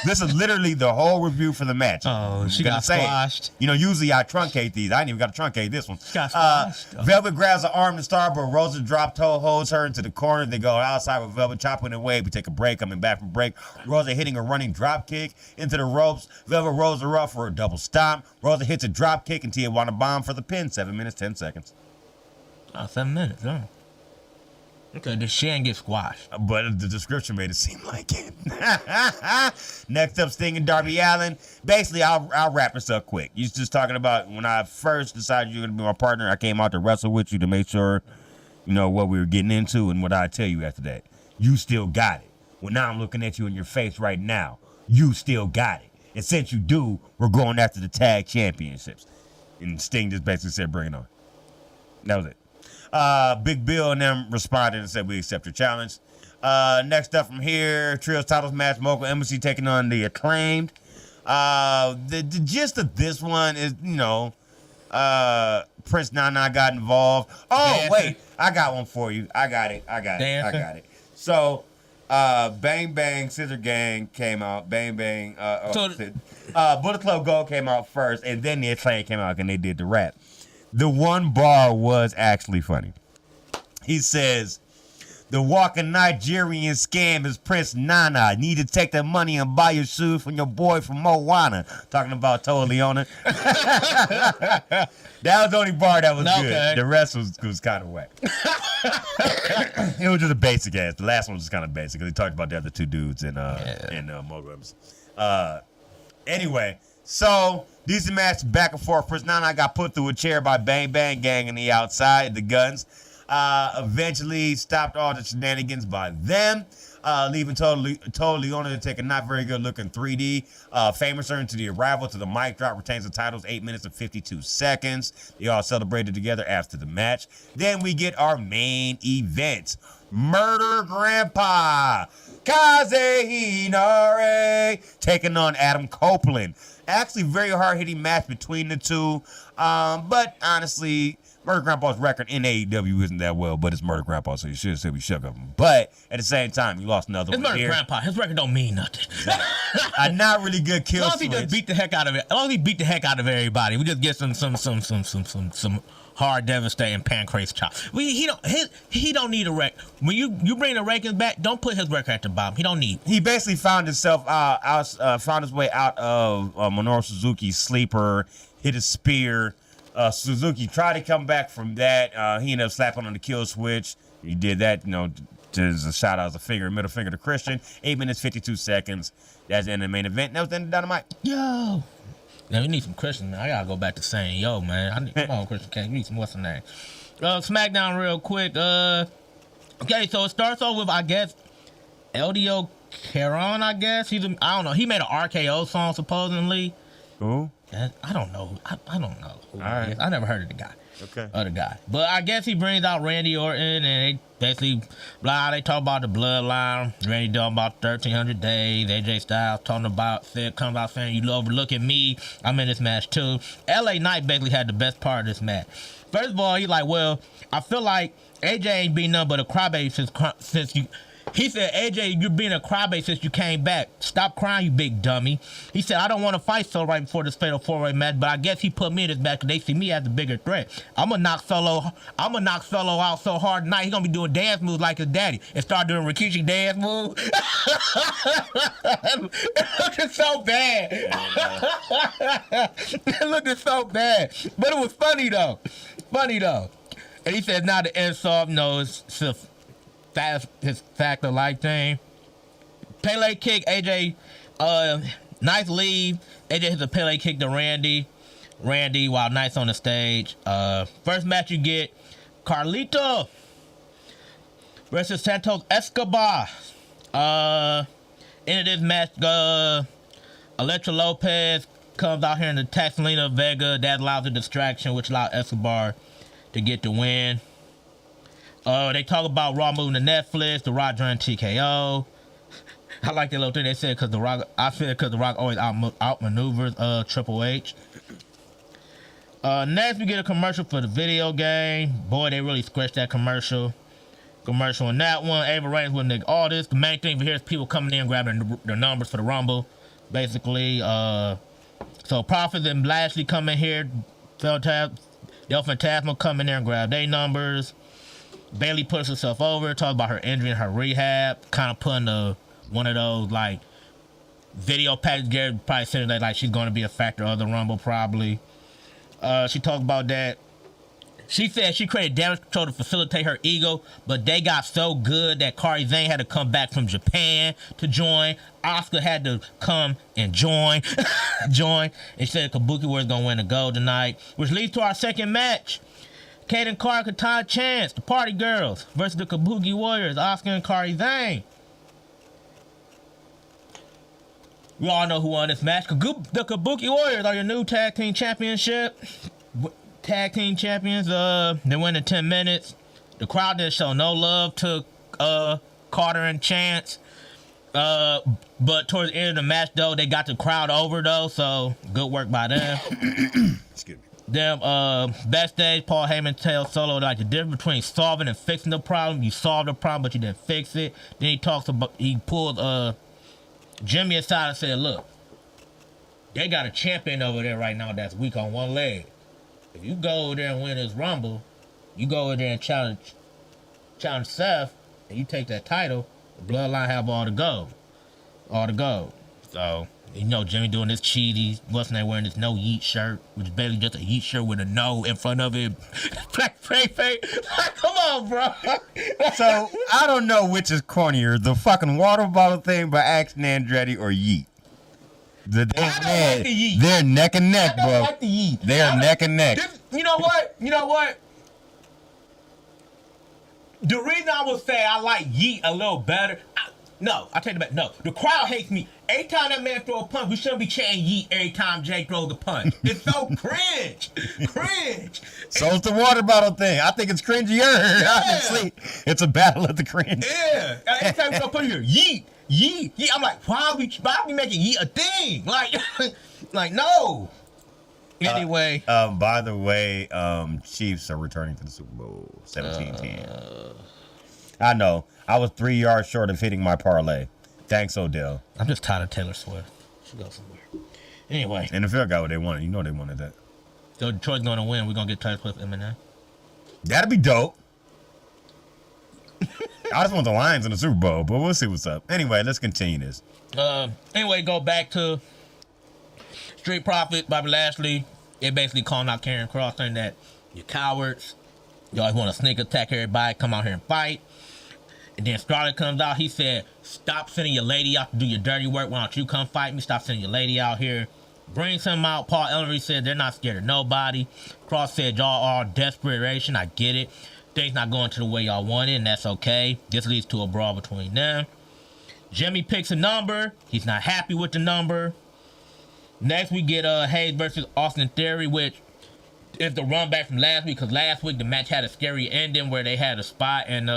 This is literally the whole review for the match. Oh, she got squashed. You know, usually I truncate these. I ain't even got to truncate this one. She got squashed. Velvet grabs her arm to start, but Rosa drop toe holds her into the corner. They go outside with Velvet chopping away. We take a break. Coming back from break, Rosa hitting a running drop kick into the ropes. Velvet rolls her up for a double stomp. Rosa hits a drop kick and Tijuana bomb for the pin. 7 minutes, 10 seconds. Oh, 7 minutes, huh? Okay, she ain't get squashed. But the description made it seem like it. Next up, Sting and Darby Allin. Basically, I'll wrap this up quick. You're just talking about when I first decided you were going to be my partner, I came out to wrestle with you to make sure, you know, what we were getting into and what I tell you after that. You still got it. Well, now I'm looking at you in your face right now. You still got it. And since you do, we're going after the tag championships. And Sting just basically said, bring it on. That was it. Big Bill and them responded and said, we accept your challenge. Next up from here, Trios titles match, Mogul Embassy taking on the Acclaimed. The gist of this one is, you know, Prince Nana got involved. Oh, wait, I got one for you. I got it. So, Bang Bang Scissor Gang came out. Bang Bang, Bullet Club Gold came out first, and then the Acclaimed came out and they did the rap. The one bar was actually funny. He says, the walking Nigerian scam is Prince Nana. Need to take the money and buy your shoes from your boy from Moana. Talking about Toa Leona. That was the only bar that was good. The rest was kind of whack. It was just a basic ass. The last one was kind of basic because he talked about the other two dudes in Mogul Embassy. Anyway, so decent match back and forth. Prince Nana got put through a chair by Bang Bang Gang on the outside, the Guns. Eventually stopped all the shenanigans by them, leaving Toa Leona to take a not very good looking 3D. Famous earned to the arrival to the mic drop, retains the titles 8 minutes and 52 seconds. They all celebrated together after the match. Then we get our main event. Murder Grandpa Kaze Hinare taking on Adam Copeland. Actually, very hard-hitting match between the two. But honestly, Murder Grandpa's record in AEW isn't that well, but it's Murder Grandpa, so you should still be shook of him. But at the same time, you lost another one Murder here. Grandpa. His record don't mean nothing. A not really good kill As long as he just beat the heck out of it. As long as he beat the heck out of everybody, we just get some hard, devastating pancreas chop. He don't need a wreck. When you bring the rankings back, don't put his record at the bottom. He don't need. He basically found his way out of Minoru Suzuki's sleeper, hit a spear. Suzuki tried to come back from that. He ended up slapping on the kill switch. He did that, you know, as a shout out as a middle finger to Christian. 8 minutes, 52 seconds. That's the end of the main event. That was the end of Dynamite. Yo. Now we need some Christian, man. I gotta go back to saying yo, man. Come on, Christian King. We need some what's the name? SmackDown real quick. Okay, so it starts off with, I guess, LDO Caron, I guess. I don't know. He made an RKO song supposedly. Who? I don't know. I don't know who All right. I never heard of the guy. Okay. Other guy. But I guess he brings out Randy Orton and they basically they talk about the bloodline. Randy talking about 1,300 days. AJ Styles comes out saying, you overlooking me. I'm in this match too. LA Knight basically had the best part of this match. First of all, he's like, well, I feel like AJ ain't been nothing but a crybaby since you. He said, AJ, you're being a crybaby since you came back. Stop crying, you big dummy. He said, I don't want to fight so right before this fatal 4-way match, but I guess he put me in this match because they see me as the bigger threat. I'm gonna knock Solo out so hard tonight, he's gonna be doing dance moves like his daddy and start doing Rikishi dance moves. It looking so bad. It looking so bad. But it was funny though. And he said, now the insult, no, it's his factor life thing. Pele kick, AJ, nice lead. AJ hits a Pele kick to Randy while Knight's on the stage. First match you get Carlito versus Santos Escobar. Into this match, Electra Lopez comes out here and attacks Selena Vega. That allows a distraction, which allowed Escobar to get the win. They talk about Raw moving to Netflix, The Rock joining TKO. I like that little thing they said because The Rock always outmaneuvers Triple H. Next, we get a commercial for the video game. Boy, they really squished that commercial. commercial in that one. Ava Reigns with Nick Aldis. The main thing for here is people coming in grabbing their numbers for the Rumble. Basically, so Profits and Lashley come in here. Del Fantasma come in there and grab their numbers. Bayley puts herself over, talks about her injury and her rehab, kind of putting one of those like video package. Gary probably saying that like she's going to be a factor of the Rumble probably. She talked about that. She said she created damage control to facilitate her ego, but they got so good that Kairi Sane had to come back from Japan to join. Asuka had to come and join. And she said Kabuki Warriors gonna win the gold tonight, which leads to our second match. Kaden Carter, Katana Chance, the Party Girls versus the Kabuki Warriors, Asuka and Kairi Sane. We all know who won this match. The Kabuki Warriors are your new tag team championship. Tag team champions. They win in 10 minutes. The crowd didn't show no love to Carter and Chance. But towards the end of the match, though, they got the crowd over, though. So good work by them. Excuse me. Them backstage, Paul Heyman tells Solo like the difference between solving and fixing the problem. You solved the problem, but you didn't fix it. Then he pulled Jimmy aside and said, "Look, they got a champion over there right now that's weak on one leg. If you go over there and win this Rumble, you go over there and challenge Seth, and you take that title, the Bloodline have all the gold. So, you know, Jimmy doing this cheaty, what's name wearing this no yeet shirt, which is basically just a yeet shirt with a no in front of it. Like, come on, bro. So, I don't know which is cornier, the fucking water bottle thing by Action Andretti or yeet. I don't like the yeet. They're neck and neck, bro. I don't like the yeet. They're neck and neck. You know what? The reason I would say I like yeet a little better, I take it back. No, the crowd hates me. Every time that man throw a punch, we shouldn't be chanting yeet every time Jay throws a punch. It's so cringe. So it's the water bottle thing. I think it's cringier, honestly. It's a battle of the cringe. Yeah. Every time we throw a punch here, yeet. I'm like, why are we making yeet a thing? Like no. Anyway. By the way, Chiefs are returning to the Super Bowl 17-10. I know. I was 3 yards short of hitting my parlay. Thanks, Odell. I'm just tired of Taylor Swift. She go somewhere. Anyway. NFL got what they wanted. You know they wanted that. So Detroit's going to win. We're going to get Taylor Swift Eminem. That'd be dope. I just want the Lions in the Super Bowl, but we'll see what's up. Anyway, let's continue this. Anyway, go back to Street Profit, Bobby Lashley. They basically calling out Karrion Kross, saying that you're cowards. You always want to sneak attack everybody, come out here and fight. And then Scarlett comes out. He said, stop sending your lady out to do your dirty work. Why don't you come fight me? Stop sending your lady out here. Brings him out. Paul Ellering said they're not scared of nobody. Kross said y'all are desperation. I get it. Things not going to the way y'all want it, and that's okay. This leads to a brawl between them. Jimmy picks a number. He's not happy with the number. Next, we get Hayes versus Austin Theory, which is the run back from last week, because last week the match had a scary ending where they had a spot and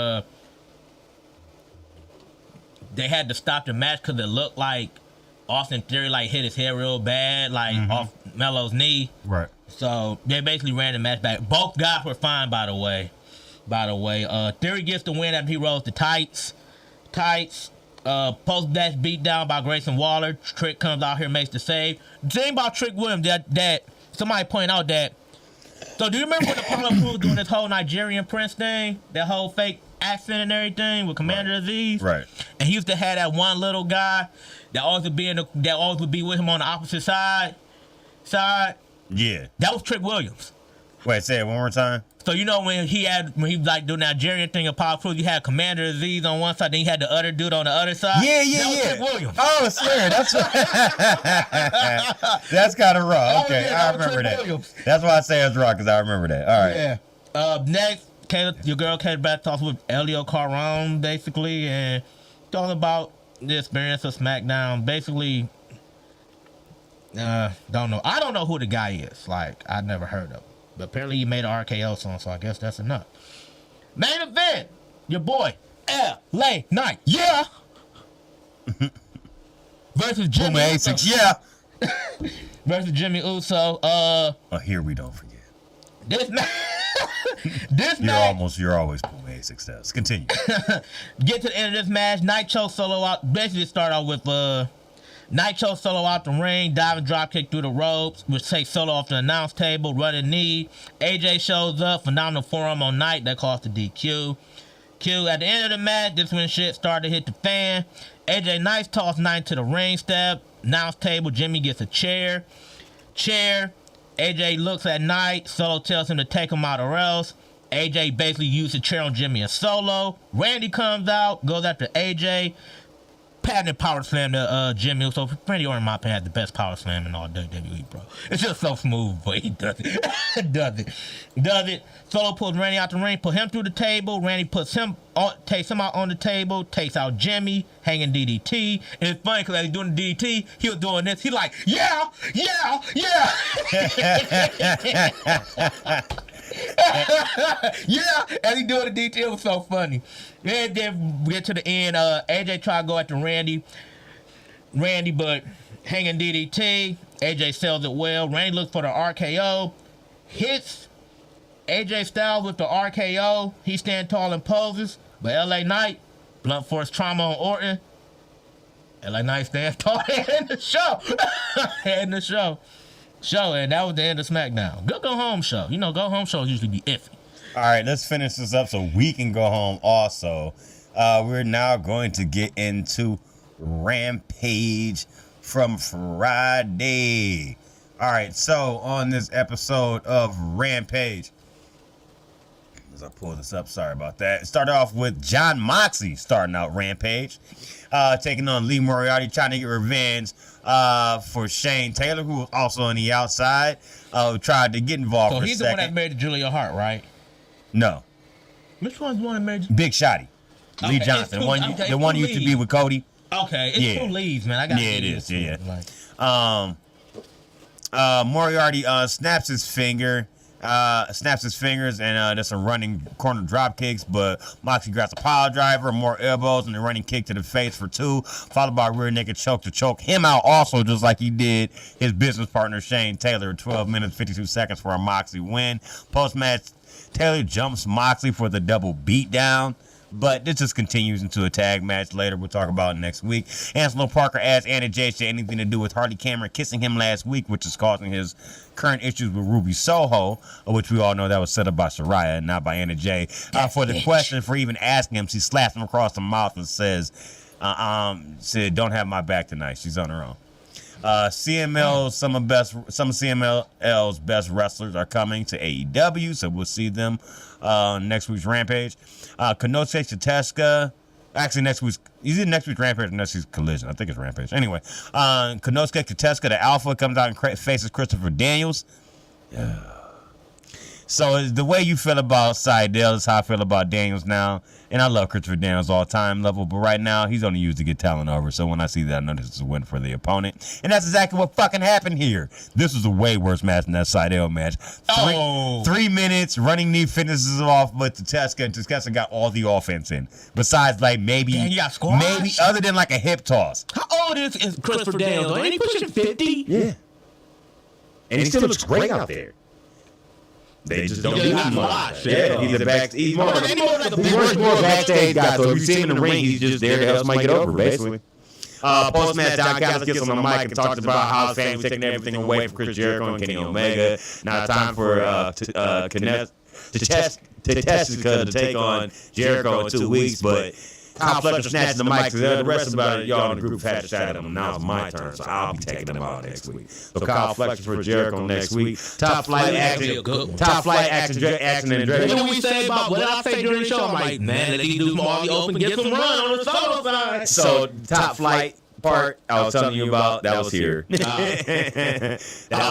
they had to stop the match because it looked like Austin Theory like hit his head real bad, like off Melo's knee. Right. So they basically ran the match back. Both guys were fine, by the way. Theory gets the win after he rolls the tights. Post-dash beat down by Grayson Waller. Trick comes out here, makes the save. The thing about Trick Williams that somebody pointed out that. So do you remember when Apollo Crews was doing this whole Nigerian Prince thing, that whole fake accent and everything with Commander Aziz? Right. And he used to have that one little guy that always would be with him on the opposite side. Yeah. That was Trick Williams. Wait, say it one more time. So you know when he was like doing that Nigerian thing of Apollo Crews, you had Commander Aziz on one side, then you had the other dude on the other side. Yeah. That was Trick Williams. Oh, swear. That's kind of raw. Okay, I remember that. Williams. That's why I say it's raw, because I remember that. All right. Yeah. Next, your girl Kate Back talks with Elio Caron, basically, and talking about the experience of SmackDown. Basically, don't know. I don't know who the guy is. Like, I've never heard of him. But apparently he made an RKO song, so I guess that's enough. Main event, your boy, L.A. Knight, yeah! Versus Jimmy Uso. Yeah! Versus Jimmy Uso. Here we don't forget. This match... This match, You're always Puma A success. Continue. get to the end of this match. Nitro solo out. Basically, start off with Nitro solo out the ring, diving dropkick through the ropes, which takes Solo off the announce table, running knee. AJ shows up, phenomenal forearm on Knight that caused the DQ. At the end of the match, this when shit started to hit the fan. AJ Knight tossed Knight to the ring step, announce table. Jimmy gets a chair. AJ looks at Knight. Solo tells him to take him out or else. AJ basically used the chair on Jimmy and Solo. Randy comes out, goes after AJ. Patented power slam to Jimmy. So Randy Orton, in my opinion, had the best power slam in all WWE, bro. It's just so smooth, but he does it. does it. Solo pulls Randy out the ring, put him through the table. Randy takes him out on the table, takes out Jimmy, hanging DDT. And it's funny because as he's doing the DDT, he was doing this. He's like, yeah. Yeah, and he doing the DDT. It was so funny. And then we get to the end. AJ tried to go after Randy, but hanging DDT. AJ sells it well. Randy looks for the RKO, hits AJ Styles with the RKO. He stands tall and poses, but LA Knight blunt force trauma on Orton. LA Knight stands tall in the show. And that was the end of SmackDown. Go home show. You know, go home shows usually be iffy. All right, let's finish this up so we can go home also. We're now going to get into Rampage from Friday. All right, so on this episode of Rampage, as I pull this up, sorry about that. It started off with Jon Moxley starting out Rampage, taking on Lee Moriarty, trying to get revenge for Shane Taylor, who was also on the outside, tried to get involved for a second. So he's the one that married Julia Hart, right? No. Which one's the one that married? Big Shotty. Lee Johnson. The one used to be with Cody. Okay, it's two Lees, man. I got it is. Yeah. Moriarty snaps his fingers, and there's some running corner drop kicks, but Moxley grabs a pile driver, more elbows, and a running kick to the face for 2, followed by a rear naked choke to choke him out also, just like he did his business partner Shane Taylor. 12 minutes, 52 seconds for a Moxley win. Post-match, Taylor jumps Moxley for the double beatdown. But this just continues into a tag match later. We'll talk about it next week. Angelo Parker asks Anna Jay had anything to do with Harley Cameron kissing him last week, which is causing his current issues with Ruby Soho, which we all know that was set up by Saraya, not by Anna Jay. For the question for even asking him, she slaps him across the mouth and said, don't have my back tonight. She's on her own. CML, some of CMLL's best wrestlers are coming to AEW, so we'll see them next week's Rampage. Konosuke Shinsuke, actually next week's Rampage or next week's Collision. I think it's Rampage. Anyway, Konosuke Shinsuke, the Alpha, comes out and faces Christopher Daniels. Yeah. So the way you feel about Seidel is how I feel about Daniels now. And I love Christopher Daniels all-time level, but right now, he's only used to get talent over. So when I see that, I know this is a win for the opponent. And that's exactly what fucking happened here. This was a way worse match than that Seidel match. 3 minutes, running knee finishes off with Tateska, and Tateska got all the offense in. Besides, like, maybe other than like a hip toss. How old is Christopher Daniels? Ain't he pushing 50? Yeah. And he still looks great out there. They just don't do him much. Yeah, he's more backstage guy. So if you see him in the ring, he's just there to help somebody get over, basically. Post-match, Don Callis gets on the mic and talks about how his family's taking everything away from Chris Jericho and Kenny Omega. Now it's time for Tateska to take on Jericho in 2 weeks, but Kyle Fletcher snatches the mic because the rest of y'all in the group had a shot at him. Now it's my turn, so I'll be taking them out next week. So Kyle Fletcher for Jericho next week. Top flight action and Drake. What did we say about what I say during the show? I'm like, man, let these dudes all be open, get some run on the solo side. So top flight part I was telling you about, that was here. That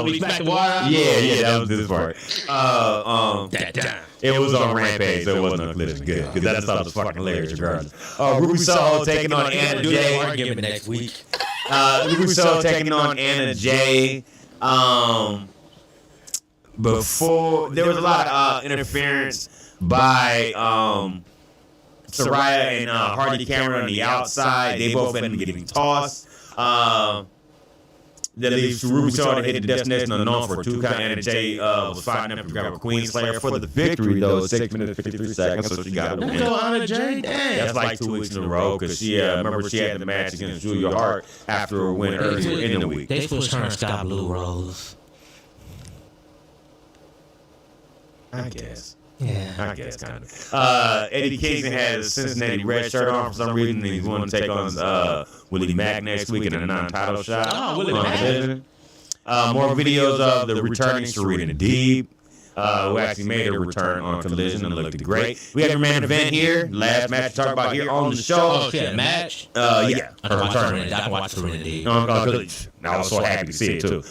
was back to wire. Yeah, that was this part. It was on Rampage, so it wasn't on Collision. Good, because that stuff was fucking hilarious regardless. Ruby Soho taking on Anna Jay. Argument next week. Ruby Soho taking on Anna Jay. Before there was a lot of interference by Saraya and Harley Cameron on the outside. They both ended up getting tossed. That leaves Ruby Soho to hit the destination unknown for a 2 count. And Jay was fighting up to grab a Queen Slayer for the victory, though. 6 minutes, 53 seconds, so she got a win. Go Anna Jay. Damn. That's like 2 weeks in a row because she, remember, she had the match against Julia Hart after a win earlier in the week. They switched her and Scott Blue roles. I guess. Yeah. I guess, kind of. Eddie Kingston has a Cincinnati red shirt on for some reason. He's going to take on Willie Mack next week in a non-title shot. Oh, Willie Mack. More videos of the returning Serena Deeb, who actually made a return on Collision and looked great. We have your main event here. Last match to talk about here on the show. Oh, shit, match? Yeah. I can watch Serena Deeb. I was so happy to see it, too.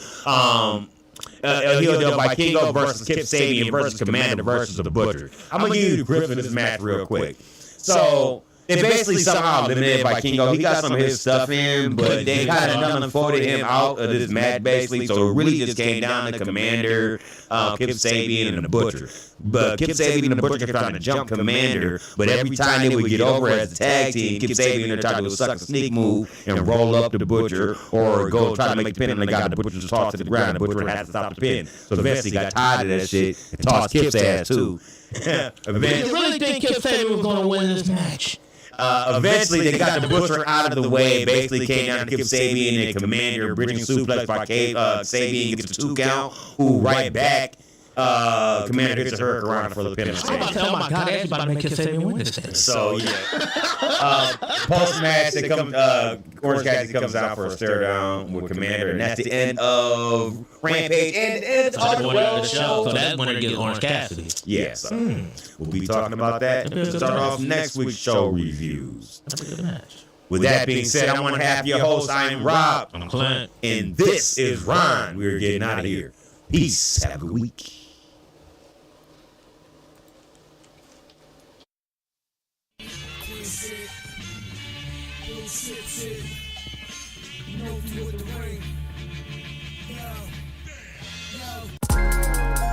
El Hijo del Vikingo versus Kip Sabian versus Commander versus the Butcher. I'm going to give you the grips of this match real quick. So, they basically somehow eliminated Vikingo. He got some of his stuff in, but they kind of unfolded him out of this match, basically. So, it really just came down to Commander, Kip Sabian, and the Butcher. But Kip Sabian and the Butcher kept trying to jump Commander, but every time they would get over as a tag team, Kip Sabian would try to do a sucker sneak move and roll up the Butcher or go try to make the pin, and they got the Butcher to toss to the ground. The Butcher had to stop the pin. So eventually got tired of that shit and tossed Kip's ass too. You really think Kip Sabian was going to win this match? Eventually, they got the Butcher out of the way. Basically, came down to Kip Sabian and Commander, bridging suplex by Sabian gets a 2 count. Who right back. Commander gets a hurricane for the pin. Oh my God, that's about to make Kip Sabian win this thing. So yeah. Post match, they come. Orange Cassidy comes out for a stare down with Commander, and that's the end of Rampage. And it's all well show. So that winner gets Orange Cassidy. Yes. We'll be talking about that to start off next week's show reviews. That's a good match. With that being said, I'm one half your host. I am Rob. I'm Clint. And this is Ron. We're getting out of here. Peace. Have a good week. No view of the rain.